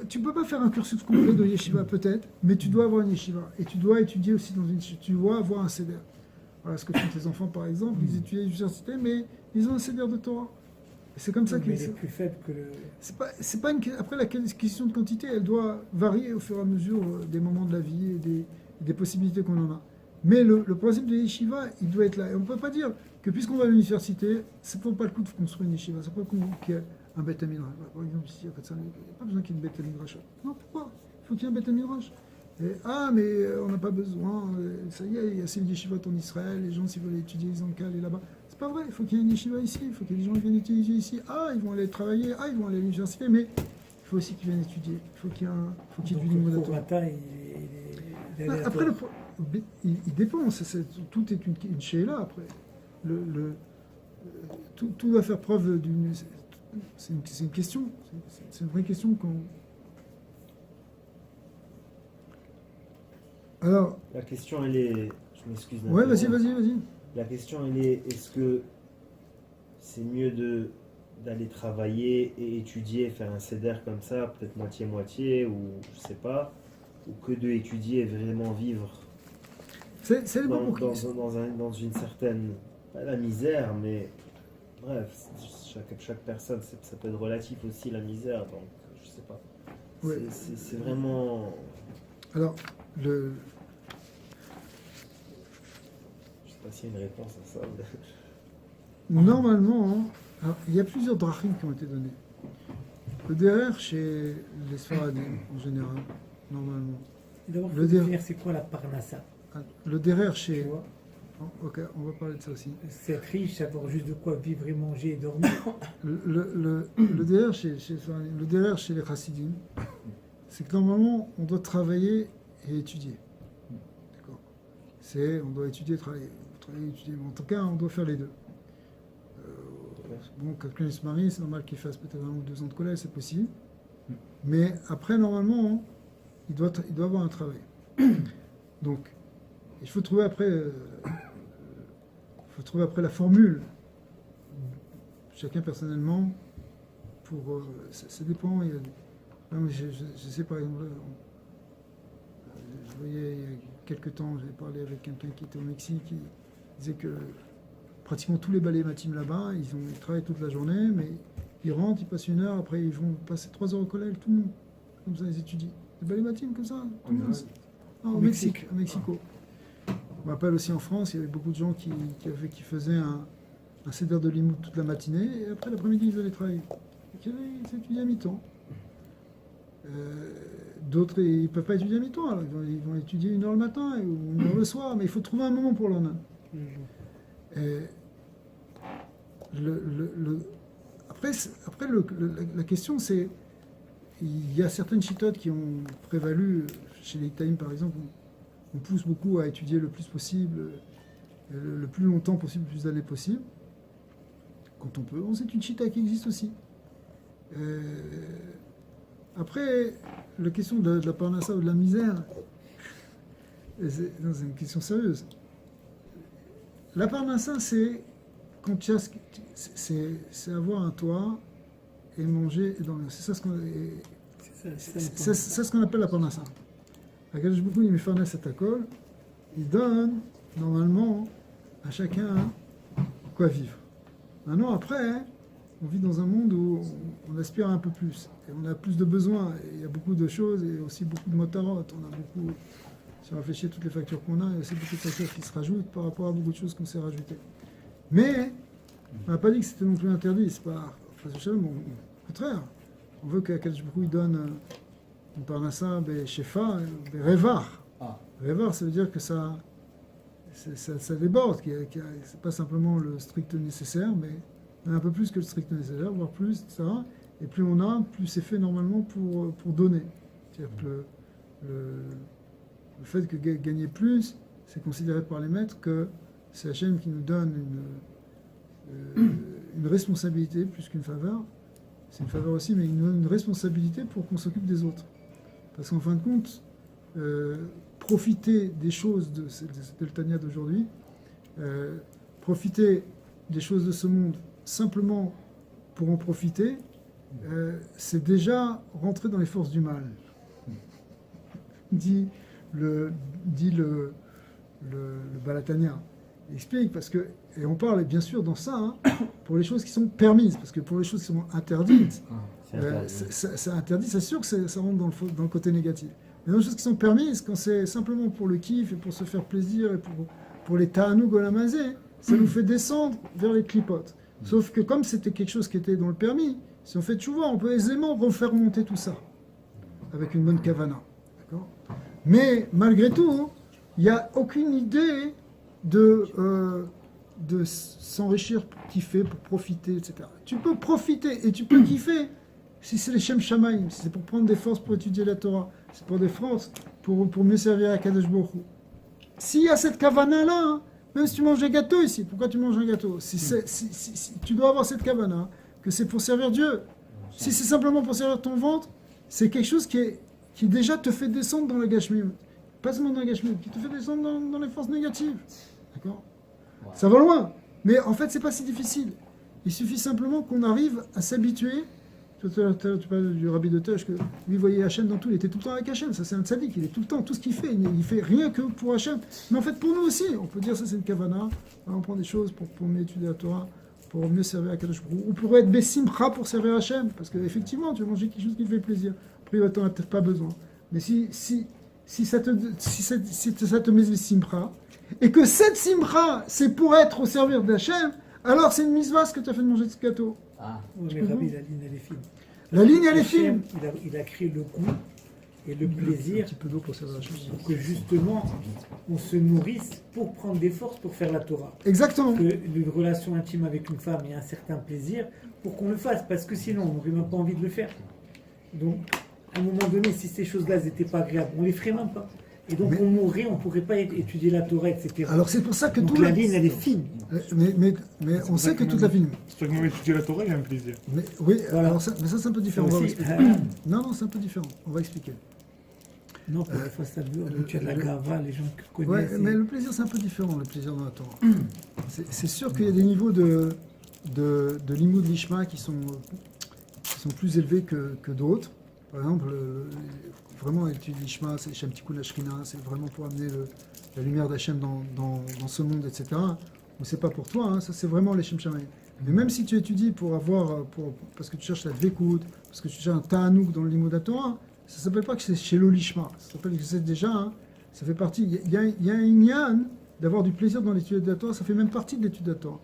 Tu ne peux pas faire un cursus complet de yeshiva peut-être, mais tu dois avoir une yeshiva. Et tu dois étudier aussi dans une yeshiva. Tu dois avoir un seder. Voilà ce que font tes enfants par exemple. Ils étudient à l'université, mais ils ont un seder de Torah. Et c'est comme ça qu'ils sont plus faible que le... C'est pas après, la question de quantité, elle doit varier au fur et à mesure des moments de la vie et des possibilités qu'on en a. Mais le principe de yeshiva, il doit être là. Et on ne peut pas dire que puisqu'on va à l'université, c'est pas le coup de construire une yeshiva. C'est pas le coup qu'il y ait un Beth Midrash. Par exemple, ici, il n'y a pas besoin qu'il y ait une Beth Midrash. Non, pourquoi? Il faut qu'il y ait un Beth Midrash. Mais on n'a pas besoin. Ça y est, il y a assez de yeshivot en Israël. Les gens, s'ils veulent étudier, ils ont qu'à aller là-bas. C'est pas vrai. Il faut qu'il y ait une yeshiva ici. Il faut que les gens viennent étudier ici. Ils vont aller travailler. Ils vont aller à l'université. Mais il faut aussi qu'ils viennent étudier. Il faut qu'il y ait du niveau de Torah. Après, il dépend. Tout est une sheila après. Tout doit faire preuve d'une. C'est une question. C'est une vraie question qu'on. Alors. La question, elle est. Je m'excuse. Ouais, vas-y. La question, elle est, est-ce que c'est mieux de d'aller travailler et étudier, faire un CEDER comme ça, peut-être moitié-moitié, ou je sais pas, ou que de étudier et vraiment vivre C'est les dans, bons pour dans, qui dans une certaine, pas la misère, mais bref, chaque personne, ça peut être relatif aussi la misère, donc je sais pas. Ouais. C'est vraiment... Alors, Je sais pas s'il y a une réponse à ça. normalement, hein, alors, il y a plusieurs drachim qui ont été donnés. Le derer chez les Sfaradim, en général, normalement. D'abord, il Le faut dire. définir c'est quoi la parnassa. Le derer Tu chez... vois, Oh, ok, on va parler de ça aussi. c'est être riche, savoir juste de quoi vivre et manger et dormir. Le derer le derer chez les Chassidim, c'est que normalement, on doit travailler et étudier. D'accord. On doit étudier et travailler. Travailler et étudier. Mais en tout cas, on doit faire les deux. Bon, quelqu'un qui se marie, c'est normal qu'il fasse peut-être 1 ou 2 ans de collège, c'est possible. Mais après, normalement, il doit avoir un travail. Donc, il faut trouver après, la formule. Chacun personnellement, pour ça dépend. Non, mais je sais par exemple, je voyais il y a quelques temps, j'ai parlé avec quelqu'un qui était au Mexique, qui disait que pratiquement tous les balais matim là-bas, ils travaillent toute la journée, mais ils rentrent, ils passent 1 heure, après ils vont passer 3 heures au collège, tout le monde, comme ça ils étudient. Les balais matim comme ça, tout le monde. Non, au Mexique, à Mexico. On m'appelle aussi en France, il y avait beaucoup de gens qui faisaient un CEDER de limoud toute la matinée, et après l'après-midi ils allaient travailler. Ils étudiaient à mi-temps. D'autres, ils ne peuvent pas étudier à mi-temps, alors ils vont étudier 1 heure le matin ou 1 heure le soir, mais il faut trouver un moment pour l'en. Après, la question, c'est il y a certaines chitotes qui ont prévalu, chez les Itaïm par exemple, on pousse beaucoup à étudier le plus possible, le plus longtemps possible, le plus d'années possible, quand on peut. C'est une chita qui existe aussi. Après, la question de la parnassa ou de la misère, c'est une question sérieuse. La parnassa, c'est quand tu as, c'est avoir un toit et manger et dormir. C'est ça ce qu'on appelle la parnassa. Akadosh Baruch Hu, il met farnès à ta colle, il donne normalement à chacun quoi vivre. Maintenant, après, on vit dans un monde où on aspire à un peu plus. Et on a plus de besoins. Et il y a beaucoup de choses et aussi beaucoup de motarotes. On a beaucoup, si on réfléchit à toutes les factures qu'on a, il y a aussi beaucoup de factures qui se rajoutent par rapport à beaucoup de choses qu'on s'est rajoutées. Mais on n'a pas dit que c'était non plus interdit. C'est pas, au contraire. On veut qu'Akadosh Baruch Hu donne une parnassa, shefa, revar. Revar, ça veut dire que ça déborde. C'est pas simplement le strict nécessaire, mais un peu plus que le strict nécessaire, voire plus, etc. Et plus on a, plus c'est fait normalement pour donner. C'est-à-dire que le fait que gagner plus, c'est considéré par les maîtres que c'est Hachem qui nous donne une responsabilité plus qu'une faveur. C'est une faveur aussi, mais une responsabilité pour qu'on s'occupe des autres. Parce qu'en fin de compte, profiter des choses c'était le Tanya d'aujourd'hui, profiter des choses de ce monde simplement pour en profiter, c'est déjà rentrer dans les forces du mal. dit le Balatania. Il explique, parce que, et on parle bien sûr dans ça, pour les choses qui sont permises, parce que pour les choses qui sont interdites, c'est interdit, c'est sûr que ça rentre dans le côté négatif. Mais dans les choses qui sont permises, quand c'est simplement pour le kiff et pour se faire plaisir et pour les ta'anoug olamazé, ça nous fait descendre vers les clipotes. Sauf que comme c'était quelque chose qui était dans le permis, si on fait tchouva, on peut aisément refaire monter tout ça avec une bonne kavana. D'accord ? Mais malgré tout, il n'y a aucune idée de s'enrichir pour kiffer, pour profiter, etc. Tu peux profiter et tu peux kiffer si c'est les Shem Shamaim, si c'est pour prendre des forces pour étudier la Torah, c'est pour des forces pour mieux servir à Kadosh Baruch Hu. S'il y a cette kavana-là, même si tu manges un gâteau ici, pourquoi tu manges un gâteau ? Si tu dois avoir cette kavana, que c'est pour servir Dieu. Si c'est simplement pour servir ton ventre, c'est quelque chose qui déjà te fait descendre dans le gashmim. Pas seulement dans le gashmim, qui te fait descendre dans les forces négatives. D'accord ? Ça va loin. Mais en fait, c'est pas si difficile. Il suffit simplement qu'on arrive à s'habituer. Tu parles du rabbi de Teuch, que lui voyait Hachem dans tout, il était tout le temps avec Hachem. Ça, c'est un tzaddik, il est tout le temps, tout ce qu'il fait, il fait rien que pour Hachem. Mais en fait, pour nous aussi, on peut dire ça, c'est une kavana. On prend des choses pour mieux étudier la Torah, pour mieux servir à Kadosh Baruch Hu, ou pour être bessimcha pour servir Hachem. Parce qu'effectivement, tu vas manger quelque chose qui te fait plaisir. Après, tu n'en as peut-être pas besoin. Mais si ça te met bessimcha, et que cette simcha, c'est pour être au service d'Hachem, alors c'est une mitzvah ce que tu as fait de manger de ce gâteau. Oui, mais Rabbi, la ligne, elle est fine. La ligne, elle est Hachem, fine. il a créé le goût et le plaisir Un petit peu d'eau pour servir Hachem. pour que justement on se nourrisse pour prendre des forces pour faire la Torah. Exactement. Que une relation intime avec une femme ait un certain plaisir pour qu'on le fasse, parce que sinon on n'aurait même pas envie de le faire. Donc, à un moment donné, si ces choses-là n'étaient pas agréables, on les ferait même pas. Et donc on mourrait, on ne pourrait pas étudier la Torah, etc. Alors c'est pour ça que donc tout la ligne, elle est fine. Mais on sait que toute la ligne. C'est toi qui m'as étudié la Torah, il y a un plaisir. Mais oui, Voilà. alors ça, mais ça c'est un peu différent. Ça On va aussi, expliquer. Non, c'est un peu différent. On va expliquer. Non, pour les fois, ça veut, tu as de la gava, les gens qui Ouais, connaissent. mais le plaisir c'est un peu différent, le plaisir dans la Torah. C'est sûr qu'il y a des niveaux de limoud lishma qui sont plus élevés que d'autres. Par exemple, vraiment l'étude lishma, c'est Shem Tikkun Ashrina, c'est vraiment pour amener la lumière d'Hachem dans ce monde, etc. Mais c'est pas pour toi, hein, ça c'est vraiment les Shem Shamayim. Mais même si tu étudies parce que tu cherches la dvekout, parce que tu cherches un ta'anouk dans le limoud de Torah, ça ne s'appelle pas que c'est chez l'olishma, ça s'appelle que c'est déjà, hein, ça fait partie, il y a un inyan d'avoir du plaisir dans l'étude de la Torah, ça fait même partie de l'étude de la Torah.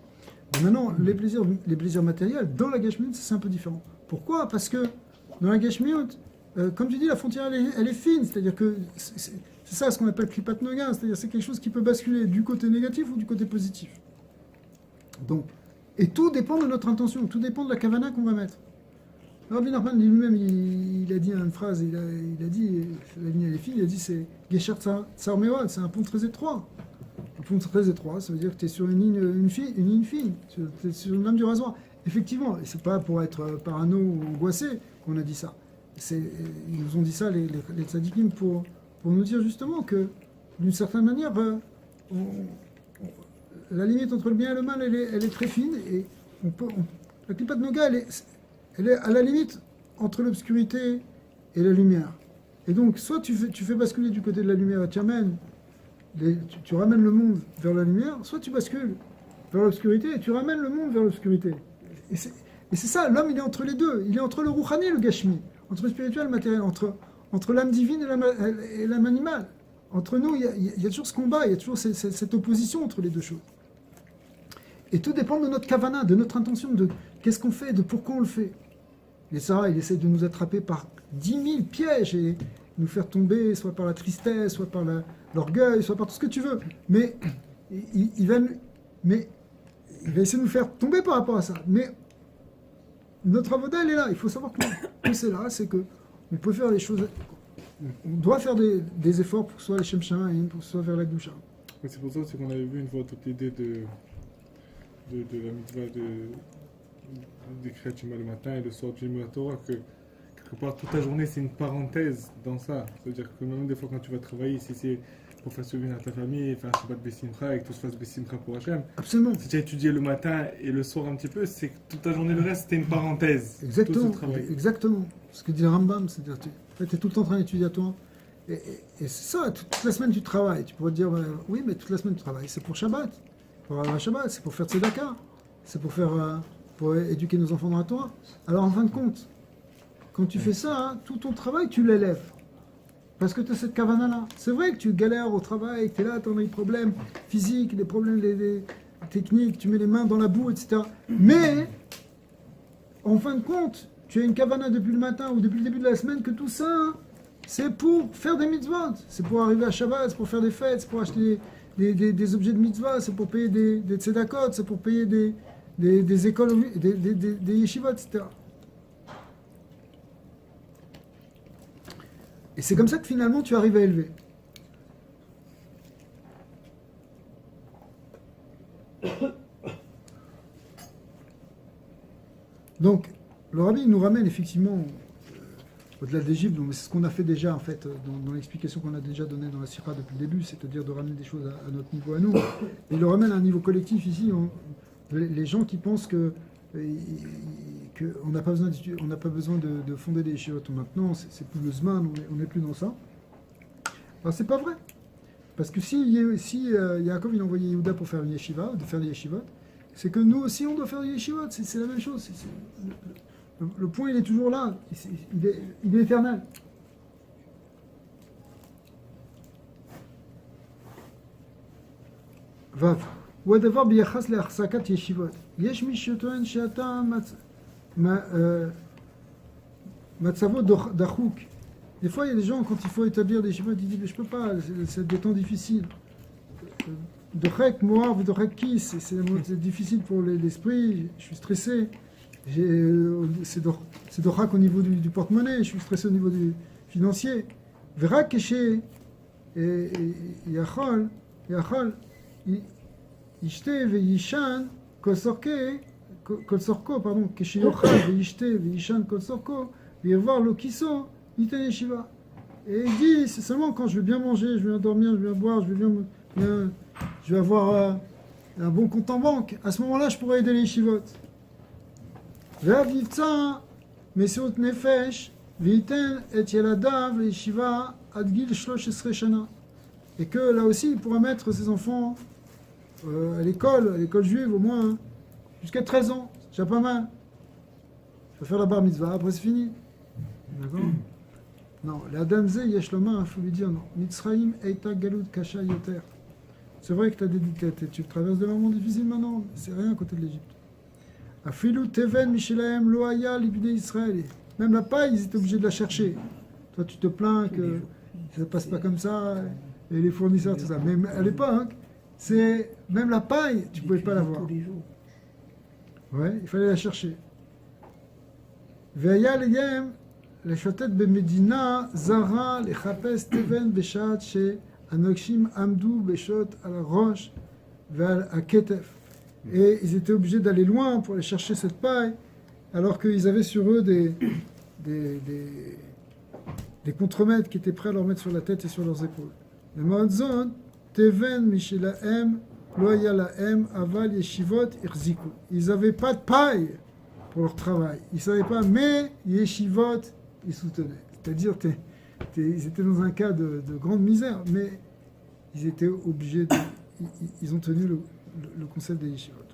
Mais maintenant, les plaisirs matériels, dans la Gashmiut, c'est un peu différent. Pourquoi ? Parce que dans la Gashmiut, comme tu dis, la frontière, elle est fine, c'est-à-dire que c'est ça ce qu'on appelle klipat noga, c'est-à-dire c'est quelque chose qui peut basculer du côté négatif ou du côté positif. Donc, et tout dépend de notre intention, tout dépend de la kavana qu'on va mettre. Rabbi Nachman lui-même, il a dit une phrase, il a dit, la ligne elle est fine, il a dit c'est Gesher Tsar Meod, c'est un pont très étroit. Un pont très étroit, ça veut dire que tu es sur une ligne fine, tu es sur une lame du rasoir. Effectivement, et c'est pas pour être parano ou angoissé qu'on a dit ça. Ils nous ont dit ça, les tzadikim, pour nous dire justement que, d'une certaine manière, la limite entre le bien et le mal, elle est très fine, et la klipat noga, elle est à la limite entre l'obscurité et la lumière. Et donc, soit tu fais basculer du côté de la lumière et tu ramènes le monde vers la lumière, soit tu bascules vers l'obscurité et tu ramènes le monde vers l'obscurité. Et c'est ça, l'homme il est entre les deux, il est entre le rouhani et le gashmi, entre le spirituel et le matériel, entre l'âme divine et l'âme animale. Entre nous, il y a toujours ce combat, il y a toujours cette opposition entre les deux choses. Et tout dépend de notre kavana, de notre intention, de qu'est-ce qu'on fait, de pourquoi on le fait. Et Sarah, il essaie de nous attraper par 10 000 pièges et nous faire tomber, soit par la tristesse, soit par l'orgueil, soit par tout ce que tu veux. Mais il va essayer de nous faire tomber par rapport à ça. Mais notre avoda, elle est là. Il faut savoir que c'est là, c'est que on peut faire les choses. On doit faire des efforts pour que ce soit les Shem Shamayim, pour que ce soit vers la Gdusha. C'est pour ça aussi qu'on avait vu une fois toute l'idée de la mitzvah d'écrire Shema le matin et le soir du Limud Torah, que quelque part toute ta journée c'est une parenthèse dans ça. C'est-à-dire que même des fois quand tu vas travailler, si c'est pour faire souvenir à ta famille, faire Shabbat Bessimcha et que tout se fasse Bessimcha pour Hachem, Absolument. si tu as étudié le matin et le soir un petit peu, c'est que toute ta journée le reste c'était une parenthèse. Exactement. Tout ce travail. Exactement. Ce que dit le Rambam, c'est-à-dire tu es tout le temps en train d'étudier à toi. Et c'est ça, toute la semaine tu travailles. Tu pourrais te dire, oui, mais toute la semaine tu travailles. C'est pour Shabbat. Pour avoir un Shabbat, c'est pour faire Tzedaka. C'est pour éduquer nos enfants dans la Torah. Alors en fin de compte, quand tu fais ça, hein, tout ton travail, tu l'élèves. Parce que tu as cette kavana-là. C'est vrai que tu galères au travail, que tu es là, tu as des problèmes physiques, des problèmes des techniques, tu mets les mains dans la boue, etc. Mais, en fin de compte, tu as une kavana depuis le matin ou depuis le début de la semaine que tout ça, hein, c'est pour faire des mitzvot. C'est pour arriver à Shabbat, c'est pour faire des fêtes, c'est pour acheter des objets de mitzvah, c'est pour payer des tzedakot, c'est pour payer des écoles, des yeshivot, etc. Et c'est comme ça que finalement tu arrives à élever. Donc, le rabbi nous ramène effectivement au-delà d'Égypte, c'est ce qu'on a fait déjà en fait dans l'explication qu'on a déjà donnée dans la Sira depuis le début, c'est-à-dire de ramener des choses à notre niveau à nous. Et il le ramène à un niveau collectif ici. Les gens qui pensent que qu'on n'a pas besoin, de fonder des yeshivot maintenant, c'est plus le Zman, on n'est plus dans ça. Alors c'est pas vrai. Parce que si Yaakov il a envoyé Yehuda pour faire une yeshiva, de faire des yeshivot, c'est que nous aussi on doit faire des yeshivot, c'est la même chose. Le point il est toujours là, il est éternel. Vav. ודבר ביחס להחזקת ישיבות. יש מי שטוען שאתה מצבו דחוק. Des fois, il y a des gens, quand il faut établir des yeshivot, ils disent mais je peux pas, c'est des temps difficiles. Dorek, Moav, Dorek Kis, c'est difficile pour l'esprit, je suis stressé. C'est Dorak au niveau du porte-monnaie, je suis stressé au niveau du financier. Vera Keshe, Yachol, ישתה ויישן כל צורכו, pardon, כשיאכל וישתה ויישן כל צורכו, ויעבר לו כיסו, ייתן ישיבה. Et il dit, c'est seulement quand je vais bien manger, je vais bien dormir, je vais bien boire, je vais avoir un bon compte en banque, à ce moment-là, je pourrais aider les yeshivot. והבבצע מסירות נפש, וייתן את ילדיו לישיבה עד גיל 13 שנה. Et que là aussi, il pourra mettre ses enfants à l'école juive au moins, jusqu'à 13 ans, c'est déjà pas mal. Il faut faire la bar mitzvah, après c'est fini. D'accord? Non, l'Adam Zé, Yeshloma, il faut lui dire non. Mitzrayim eita galut kasha yoter. C'est vrai que tu traverses des moments difficiles maintenant, mais c'est rien à côté de l'Égypte. Afilu teven mishelaem loaya libide Israël. Même la paille, ils étaient obligés de la chercher. Toi, tu te plains que ça ne passe pas comme ça, et les fournisseurs, tout ça. Mais à l'époque, même la paille, tu ne pouvais pas l'avoir. Ouais, il fallait la chercher. Veya leyem leshotet bemedina zara lechapes teven beshat she anokshim amdu beshot al rosh ve'al aketef. Et ils étaient obligés d'aller loin pour aller chercher cette paille, alors qu'ils avaient sur eux des contremaîtres qui étaient prêts à leur mettre sur la tête et sur leurs épaules. Le Moadzon, Teven Mishilaem, Loyalaem, Aval Yeshivot, Irziku. Ils n'avaient pas de paille pour leur travail. Ils ne savaient pas, mais Yeshivot, ils soutenaient. C'est-à-dire, ils étaient dans un cas de grande misère, mais ils étaient obligés ils ont tenu le concept des Yeshivot.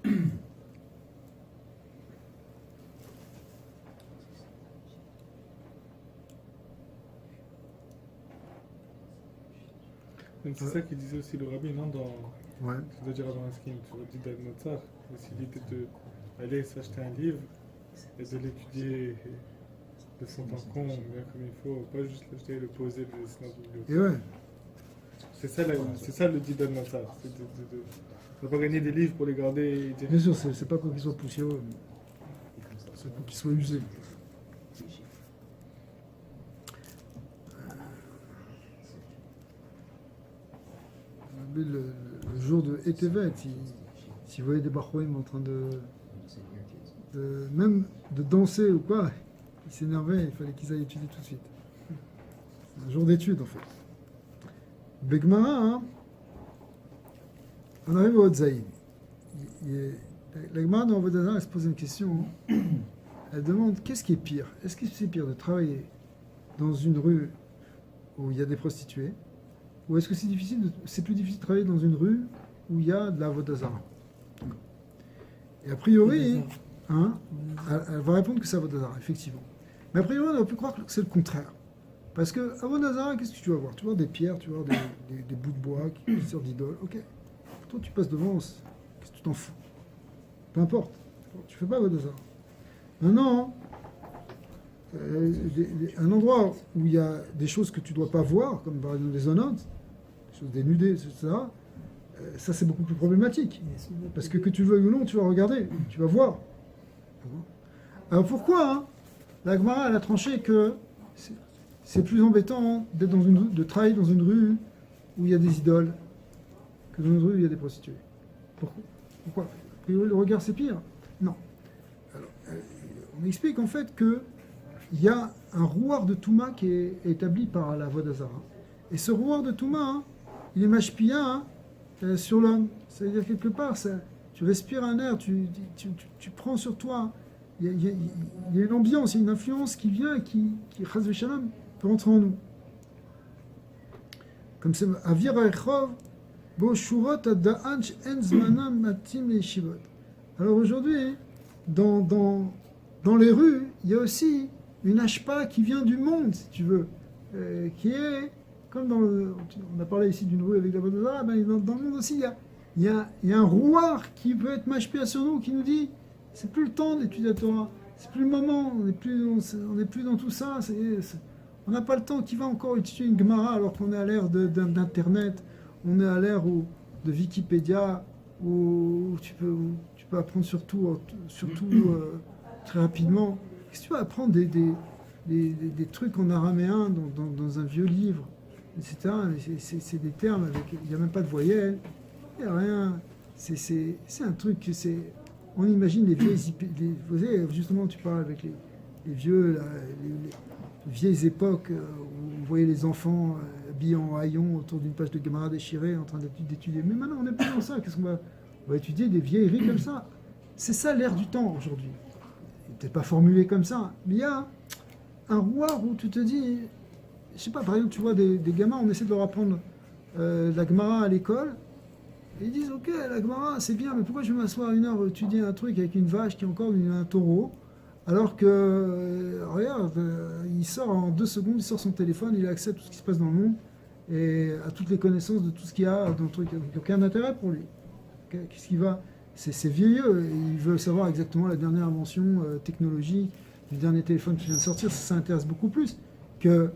C'est ça qu'il disait aussi le rabbi, non, Ouais. je dois dire dans la skin, tu dis d'Adnotzar, aussi l'idée d'aller s'acheter un livre et de l'étudier de fond en comble, bien comme il faut, pas juste l'acheter et le poser, le laisser dans la bibliothèque. Et ouais. C'est ça le dit d'Adnotzar, c'est de ne pas gagner des livres pour les garder et dire. Bien sûr, c'est pas pour qu'ils soient poussiéreux, c'est pour qu'ils soient usés. Le jour de Etevet, si vous voyez des Bachoïm en train même de danser ou quoi, ils s'énervaient, il fallait qu'ils aillent étudier tout de suite. C'est un jour d'étude en fait. Begmara, hein, on arrive au Hotzaïm. La Gemara dans Vodazar, elle se pose une question. Elle demande qu'est-ce qui est pire? Est-ce que c'est pire de travailler dans une rue où il y a des prostituées? Ou est-ce que c'est plus difficile de travailler dans une rue où il y a de la Vodazara? Et a priori, hein, elle va répondre que c'est Vodazara, effectivement. Mais a priori, on aurait pu croire que c'est le contraire. Parce que à Vodazara, qu'est-ce que tu vas voir? Tu vas voir des pierres, tu vas voir des bouts de bois qui sortent d'idoles. Ok. Toi, tu passes devant, qu'est-ce que tu t'en fous? Peu importe. Tu fais pas Vodazara. Maintenant, un endroit où il y a des choses que tu ne dois pas voir, comme par exemple des zonotes, des choses dénudées, etc., ça c'est beaucoup plus problématique. Parce que tu le veuilles ou non, tu vas regarder, tu vas voir. Alors pourquoi hein, la Gemara elle a tranché que c'est plus embêtant de travailler dans une rue où il y a des idoles que dans une rue où il y a des prostituées? Pourquoi? Le regard c'est pire? Non. Alors, on explique en fait que il y a un rouard de Touma qui est établi par la Vodazara. Et ce rouard de Touma, hein, il est mashpia sur l'homme. C'est-à-dire quelque part, tu respires un air, tu prends sur toi. Il y a une ambiance, il y a une influence qui vient et qui Chas v'Shalom, peut rentrer en nous. Comme c'est Avir Ha'echov, Bo Shurot Ada'an She'en Zmanam Matim Le'Yeshivot. Alors aujourd'hui, dans les rues, il y a aussi une hashpa qui vient du monde, si tu veux, qui est, comme on a parlé ici d'une rue avec la Vodazara, ben dans le monde aussi, il y a un rouard qui peut être mashpia sur nous, qui nous dit, c'est plus le temps d'étudier la Torah, c'est plus le moment, on n'est plus dans tout ça, on n'a pas le temps, qui va encore étudier une Gemara alors qu'on est à l'ère d'Internet, on est à l'ère de Wikipédia, où tu peux apprendre surtout très rapidement. Qu'est-ce que tu vas apprendre des trucs en araméen dans un vieux livre, etc. C'est des termes il n'y a même pas de voyelles, il n'y a rien. C'est un truc que c'est. On imagine les vieilles. Vous savez, justement, tu parles avec les vieux, les vieilles époques où on voyait les enfants habillés en haillons autour d'une page de Gemara déchirée en train d'étudier. Mais maintenant, on n'est plus dans ça. Qu'est-ce qu'on va. On va étudier des vieilleries comme ça. C'est ça l'air du temps aujourd'hui. Peut-être pas formulé comme ça, mais il y a un rouard où tu te dis, je sais pas, par exemple, tu vois des gamins, on essaie de leur apprendre la Gemara à l'école, et ils disent, ok, la Gemara c'est bien, mais pourquoi je vais m'asseoir une heure étudier un truc avec une vache qui est encore un taureau, alors que, regarde, il sort en 2 secondes, il sort son téléphone, il a accès à tout ce qui se passe dans le monde, et à toutes les connaissances de tout ce qu'il y a dans le truc, il n'y a aucun intérêt pour lui. Qu'est-ce qu'il va... C'est vieux, il veut savoir exactement la dernière invention technologique du dernier téléphone qui vient de sortir, ça intéresse beaucoup plus que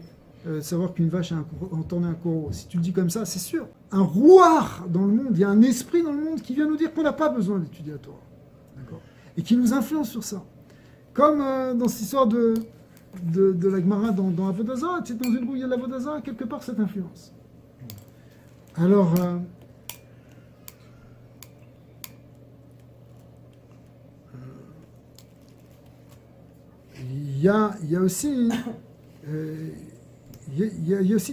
savoir qu'une vache a entourné un coraux. Si tu le dis comme ça, c'est sûr. Un rouard dans le monde, il y a un esprit dans le monde qui vient nous dire qu'on n'a pas besoin d'étudier la Torah. D'accord ? Et qui nous influence sur ça. Comme dans cette histoire de la Gemara dans Avodah Zarah, c'est dans une rue, il y a de l'Avodah Zarah, quelque part cette influence. Alors... il y a aussi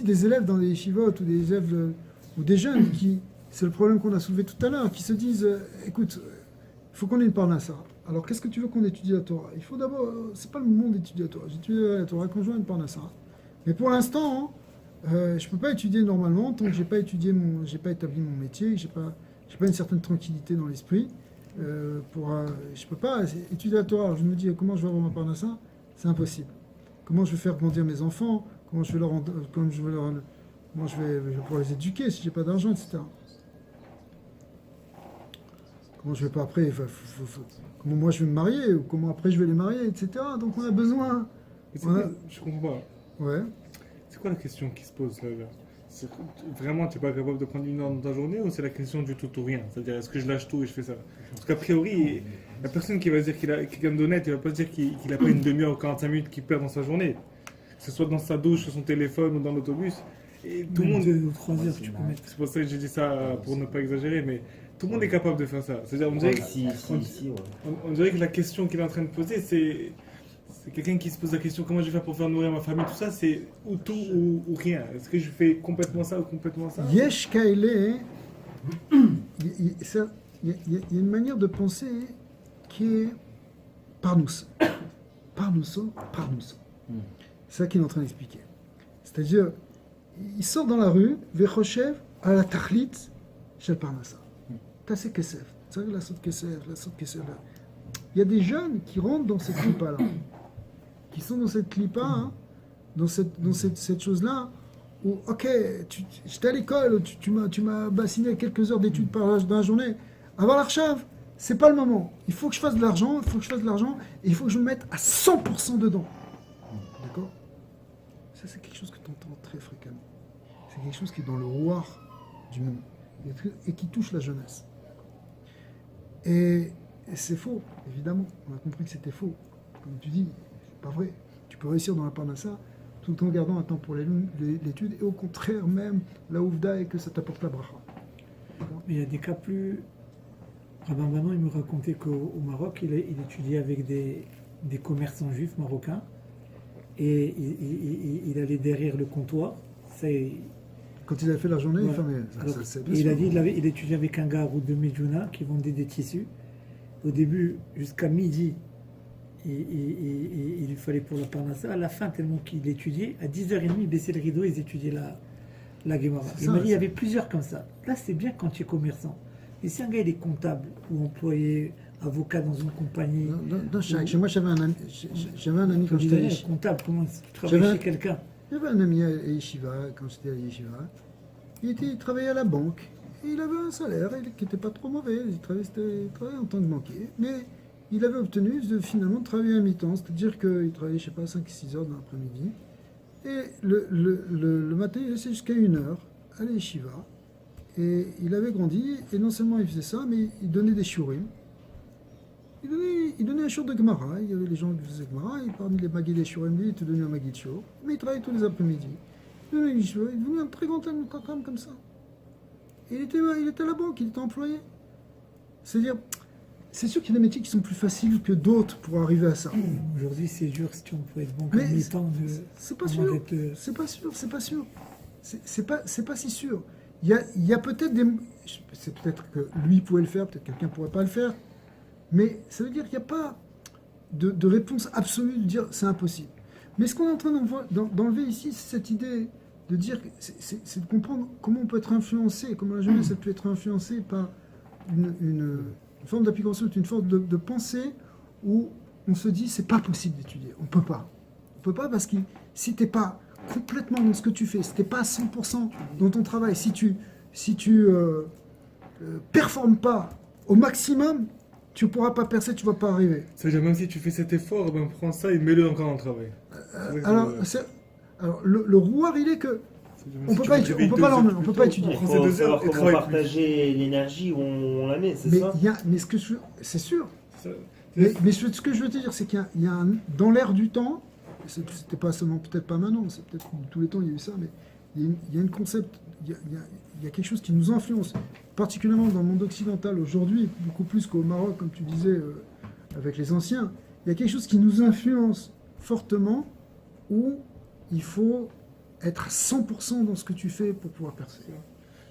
des élèves dans les yeshivot ou des élèves ou des jeunes qui, c'est le problème qu'on a soulevé tout à l'heure, qui se disent écoute, il faut qu'on ait une parnassa. Alors qu'est-ce que tu veux qu'on étudie la Torah? Il faut d'abord, c'est pas le moment d'étudier la Torah. J'étudie la Torah quand je vois une parnassa. Mais pour l'instant, je peux pas étudier normalement tant que j'ai pas établi mon métier, j'ai pas une certaine tranquillité dans l'esprit. Je peux pas étudier la Torah. Alors je me dis comment je vais avoir ma parnassa, c'est impossible. Comment je vais faire grandir mes enfants, comment je vais pouvoir les éduquer si j'ai pas d'argent, etc. Comment je vais pas après, comment moi je vais me marier ou comment après je vais les marier, etc. Donc on a besoin. Je comprends pas. Ouais. C'est quoi la question qui se pose là? Vraiment, tu n'es pas capable de prendre une heure dans ta journée ou c'est la question du tout ou rien? C'est-à-dire, est-ce que je lâche tout et je fais ça? Parce qu'a priori, la personne qui va se dire qu'il est quelqu'un d'honnête, il ne va pas se dire qu'il n'a pas une demi-heure ou 45 minutes qu'il perd dans sa journée. Que ce soit dans sa douche, sur son téléphone ou dans l'autobus. Et tout le monde. 2 ou 3 heures, tu peux mettre. C'est pour ça que j'ai dit ça pour ne pas exagérer, mais tout le monde est capable de faire ça. C'est-à-dire, on dirait que la question qu'il est en train de poser, c'est quelqu'un qui se pose la question comment je vais faire pour faire nourrir ma famille, tout ça, c'est ou tout ou rien. Est-ce que je fais complètement ça ou complètement ça? Yesh Kaile, il y a une manière de penser qui est parnoussa. Parnoussa. C'est ça qu'il est en train d'expliquer. C'est-à-dire, il sort dans la rue, Vechoshev, à la Tachlit, Shel Parnassa. Tassé Kesef. La saute Kesef. Il y a des jeunes qui rentrent dans cette clipa-là. Qui sont dans cette clipa, hein, dans cette chose-là, où, ok, j'étais à l'école, tu m'as bassiné quelques heures d'études dans la journée. Avant l'Archav, c'est pas le moment. Il faut que je fasse de l'argent, et il faut que je me mette à 100% dedans. D'accord? Ça, c'est quelque chose que tu entends très fréquemment. C'est quelque chose qui est dans le rouard du monde, et qui touche la jeunesse. Et c'est faux, évidemment. On a compris que c'était faux. Comme tu dis, pas vrai. Tu peux réussir dans la parnassa tout en gardant un temps pour l'étude et au contraire même la ouvda et que ça t'apporte la bracha. Mais il y a des cas plus... Rabban Banon, il me racontait qu'au Maroc, il étudiait avec des commerçants juifs marocains et il allait derrière le comptoir. Ça, Quand il avait fait la journée, il Ouais. fermait. Alors, C'est et il a dit il étudiait avec un gars à route de Medjouna qui vendait des tissus. Au début, jusqu'à midi, il lui fallait pour la parnassa. À la fin, tellement qu'il étudiait, à 10h30, il baissait le rideau, ils étudiaient la Gemara. C'est Il ça, m'a dit, il y c'est- avait plusieurs comme ça. Là, c'est bien quand tu es commerçant. Et si un gars il est comptable ou employé, avocat dans une compagnie, Chez moi, j'avais un ami quand j'étais à Yeshiva. comptable, comment tu travailles J'avais- chez quelqu'un? J'avais un ami à Yeshiva, quand j'étais à Yeshiva. Il travaillait à la banque. Et il avait un salaire qui n'était pas trop mauvais. Il travaillait en tant que banquier. Mais il avait obtenu finalement de travailler à mi-temps. C'est-à-dire qu'il travaillait, je sais pas, 5-6 heures dans l'après-midi. Et le matin, il restait jusqu'à 1 heure à la Yeshiva. Et il avait grandi. Et non seulement il faisait ça, mais il donnait des shiurim. Il donnait un shiur de Gemara. Il y avait les gens qui faisaient Gemara. Et parmi les maguis des shiurim, lui, il te donnait un magui de shiur. Mais il travaillait tous les après-midi. Il donnait des shiur. Il devenait un très grand homme comme ça. Et il était à la banque, il était employé. C'est-à-dire, c'est sûr qu'il y a des métiers qui sont plus faciles que d'autres pour arriver à ça. Aujourd'hui, c'est dur si tu emploies être banque Mais à mi-temps de. C'est pas comment sûr. d'être, C'est pas sûr. C'est pas sûr. C'est pas si sûr. Il y a peut-être des. C'est peut-être que lui pouvait le faire, peut-être quelqu'un pourrait pas le faire. Mais ça veut dire qu'il n'y a pas de réponse absolue de dire c'est impossible. Mais ce qu'on est en train d'enlever ici, c'est cette idée de dire, c'est de comprendre comment on peut être influencé, comment la jeunesse elle peut être influencée par une forme d'application, une forme de pensée où on se dit c'est pas possible d'étudier, on peut pas. On peut pas parce que si t'es pas complètement dans ce que tu fais, si t'es pas à 100% dans ton travail, si tu performes pas au maximum, tu pourras pas percer, tu vas pas arriver. Ça veut dire même si tu fais cet effort, ben prends ça et mets-le encore dans le travail. Alors, le rouard, il est que C'est-à-dire, on si peut tu pas te étudier, réveilles on peut 2 pas heures l'emmener, on plus peut tôt, pas étudier. Il prends ces faut 2 heures savoir et comment travaille plus. partager l'énergie où on la met, c'est Mais ça? ce que c'est sûr. Ça- Mais ce que je veux te dire, c'est qu'il y a dans l'air du temps, c'était pas seulement, peut-être pas maintenant, c'est peut-être tous les temps il y a eu ça, mais il y a une concept, il y a quelque chose qui nous influence, particulièrement dans le monde occidental aujourd'hui, beaucoup plus qu'au Maroc, comme tu disais, avec les anciens. Il y a quelque chose qui nous influence fortement, où il faut être à 100% dans ce que tu fais pour pouvoir percer.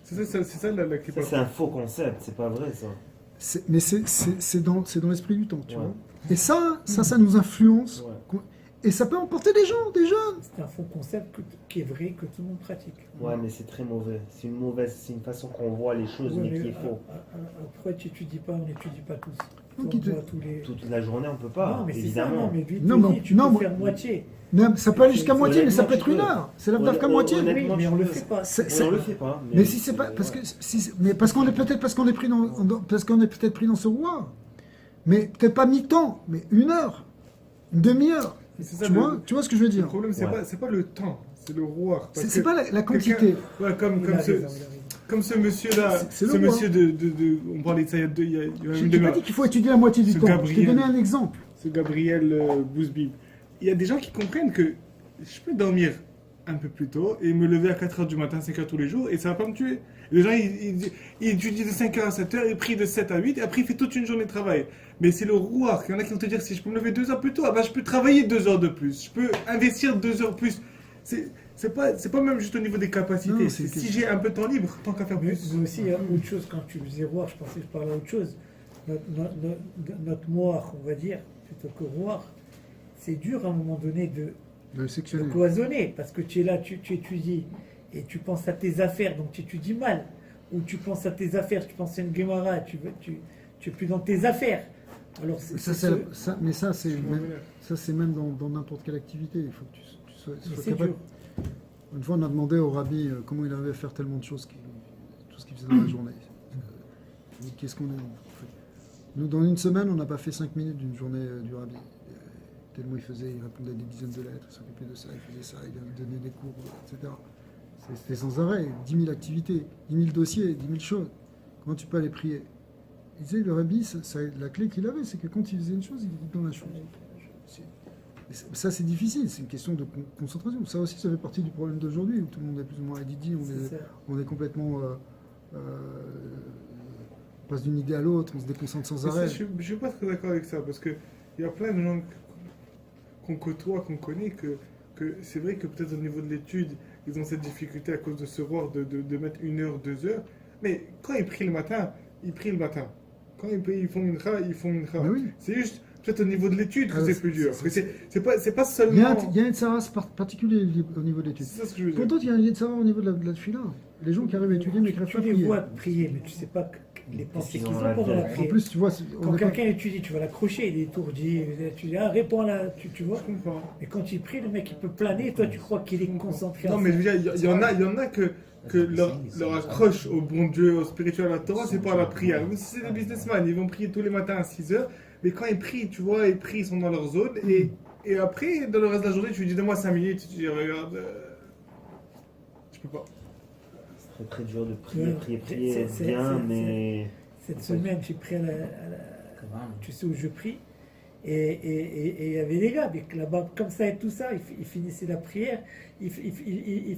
C'est ça la qui Ça, c'est un faux concept, c'est pas vrai ça. Mais c'est dans l'esprit du temps, tu Ouais. vois. Et ça nous influence. Ouais. Et ça peut emporter des gens, des jeunes. C'est un faux concept qui est vrai, que tout le monde pratique. Ouais, mais c'est très mauvais. C'est une façon qu'on voit les choses, Ouais, mais qui est faux. Après, tu n'étudies pas, on n'étudie pas tous. Donc, On il te- voit tous les... Toute la journée, on peut pas, non, mais c'est ça, évidemment. non, mais lui, Non, te mais- dit, tu non, peux moi- faire moitié. Non, ça peut aller jusqu'à moitié, mais ça peut être Honnêtement, 1 tu heure. C'est la qu'à moitié. Honnêtement, Oui, mais on le tu peux. fait pas. C'est- On le fait pas. Mais si c'est pas parce que mais parce qu'on est peut-être peut-être pris dans ce rouage. Mais peut-être pas mi-temps, mais 1 heure, une demi-heure. C'est ça, Tu vois ce que je veux Le dire. problème, c'est Ouais. pas le temps, c'est le rouard. Parce C'est que pas la quantité. quelqu'un- Ouais, comme Il a ce, raison, il a raison. comme ce monsieur-là, C'est le ce roi. monsieur on parlait de ça il y a Je une t'ai pas demi-heure. dit qu'il faut étudier la moitié du Ce temps. Je Gabriel. t'ai donné un exemple. Ce Gabriel Bouzbib. Il y a des gens qui comprennent que je peux dormir un peu plus tôt et me lever à 4h du matin, 5h tous les jours et ça va pas me tuer. Les gens, ils étudient de 5h à 7h, ils prient de 7 à 8 et après ils font toute une journée de travail. Mais c'est le rouard. Il y en a qui vont te dire si je peux me lever 2 heures plus tôt, ah bah, je peux travailler 2 heures de plus. Je peux investir 2 heures plus. C'est pas même juste au niveau des capacités. Non, c'est Si j'ai un peu de temps libre, tant qu'à faire Mais plus. aussi, il y a autre chose, quand tu faisais roi, je pensais que je parlais à autre chose. Notre moire, on va dire, plutôt que roi, c'est dur à un moment donné Le de sectionner. cloisonner, parce que tu es là, tu étudies, et tu penses à tes affaires, donc tu étudies mal. Ou tu penses à tes affaires, tu penses à une Gemara, tu es plus dans tes affaires. Alors, Mais ça, c'est même dans n'importe quelle activité. Il faut que tu sois c'est capable. dur. Une fois, on a demandé au rabbi comment il arrivait à faire tellement de choses, tout ce qu'il faisait dans la journée. Il dit, qu'est-ce qu'on est en fait. Nous, dans une semaine, on n'a pas fait 5 minutes d'une journée du rabbi. Tellement il faisait, il répondait à des dizaines de lettres, il s'occupait de ça, il faisait ça, il donnait des cours, etc. C'était sans arrêt, 10 000 activités, 10 000 dossiers, 10 000 choses. Comment tu peux aller prier? Il disait, le rabbi, la clé qu'il avait, c'est que quand il faisait une chose, il était dans la chose. Ça, c'est difficile, c'est une question de concentration. Ça aussi, ça fait partie du problème d'aujourd'hui, où tout le monde est plus ou moins ADD, on est complètement... on passe d'une idée à l'autre, on se déconcentre sans Mais ça, arrêt. je suis pas très d'accord avec ça, parce qu'il y a plein de gens qu'on côtoie, qu'on connaît, que c'est vrai que peut-être au niveau de l'étude, ils ont cette difficulté à cause de ce roi de mettre 1 heure, 2 heures. Mais quand ils prient le matin, ils prient le matin. Quand ils font une ra, ils font une ra. Mais oui. C'est juste, peut-être au niveau de l'étude que Ah, c'est plus dur. c'est- Parce que c'est pas Il y a seulement. il y a un Tsaras particulier au niveau de l'étude. C'est ça ce que je veux dire. Pourtant, il y a un Yetzara au niveau de la Tfila. Les gens qui arrivent à étudier, mais qui n'arrivent Tu pas à les prier. vois prier, mais tu sais pas les pensées qu'ils ont pendant la En prière. plus, tu vois, on Quand est pas- quelqu'un étudie, tu vas l'accrocher, il est étourdi, tu dis, ah, réponds là, tu vois. Je comprends. Et quand il prie, le mec il peut planer, et toi tu crois qu'il est concentré. Non, à mais je ça. veux dire, il y en a que leur accroche au bon Dieu, au spirituel, à la Torah, c'est pas la prière. Même si c'est des businessmen, ils vont prier tous les matins à 6 heures, mais quand ils prient, tu vois, ils sont dans leur zone, et après, dans le reste de la journée, tu lui dis, donne-moi 5 minutes, tu dis, regarde, je peux pas. C'est très très dur de prier, Ouais. prier C'est- bien, c'est- mais Cette semaine, j'ai pris tu sais où je prie, et il y avait des gars, mais là-bas, comme ça et tout ça, ils finissaient la prière, ils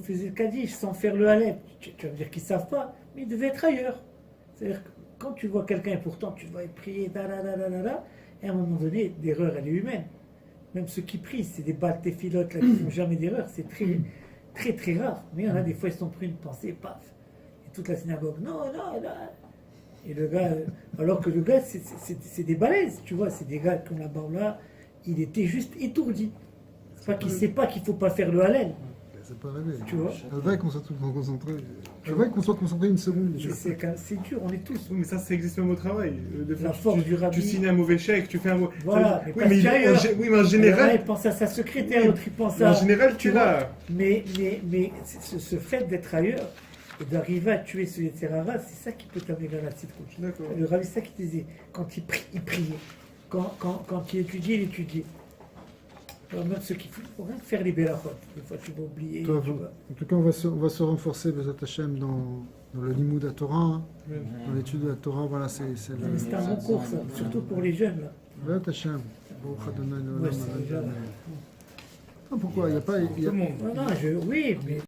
faisaient le Kaddish sans faire le Halep. Tu vas me dire qu'ils ne savent pas, mais ils devaient être ailleurs. C'est-à-dire que quand tu vois quelqu'un, et pourtant tu vas prier, et à un moment donné, l'erreur, elle est humaine. Même ceux qui prient, c'est des balles téphilotes là, qui ne font jamais d'erreur, c'est très, très, très rare. Mais il y en a des fois, ils sont pris une pensée, paf. Et toute la synagogue, non. Et le gars, alors que le gars, c'est des balaises, tu vois, c'est des gars comme la barbe là, il était juste étourdi. C'est pas qu'il sait pas qu'il faut pas faire le halal, C'est pas rêvé. tu vois. C'est vrai qu'on soit tout concentré. C'est vrai qu'on soit concentré une seconde déjà. C'est dur, on est tous. Oui, mais ça existe même au travail. Des fois, La force du rabbi. tu signes un mauvais chèque, tu fais un mauvais. Voilà, mais oui, parce mais, qu'il y a ailleurs. oui, mais en Il général, pense à sa secrétaire, Oui, l'autre il pense en à. général, tu es vois. là. Mais ce fait d'être ailleurs et d'arriver à tuer ce Yetzirara, c'est ça qui peut t'amener vers la citrouille. D'accord. Le rabbi, c'est ça qui disait. Quand il prie, il priait. Quand il étudiait, il étudiait. Alors, même ceux qui font rien faire les bélachot. Des fois, tu vas oublier. Toi, tu vois. En tout cas, on va se renforcer, Bezat Hashem, dans le limoud à Torah, hein. Dans l'étude de la Torah. Voilà, c'est Non, mais c'est un bon cours, ça. Surtout pour les jeunes. Là. Bezat Hashem. Baruch Adonai Leolam Ouais, c'est Adonai. déjà. Ah, pourquoi il n'y a pas. Tout le monde. Non, oui, mais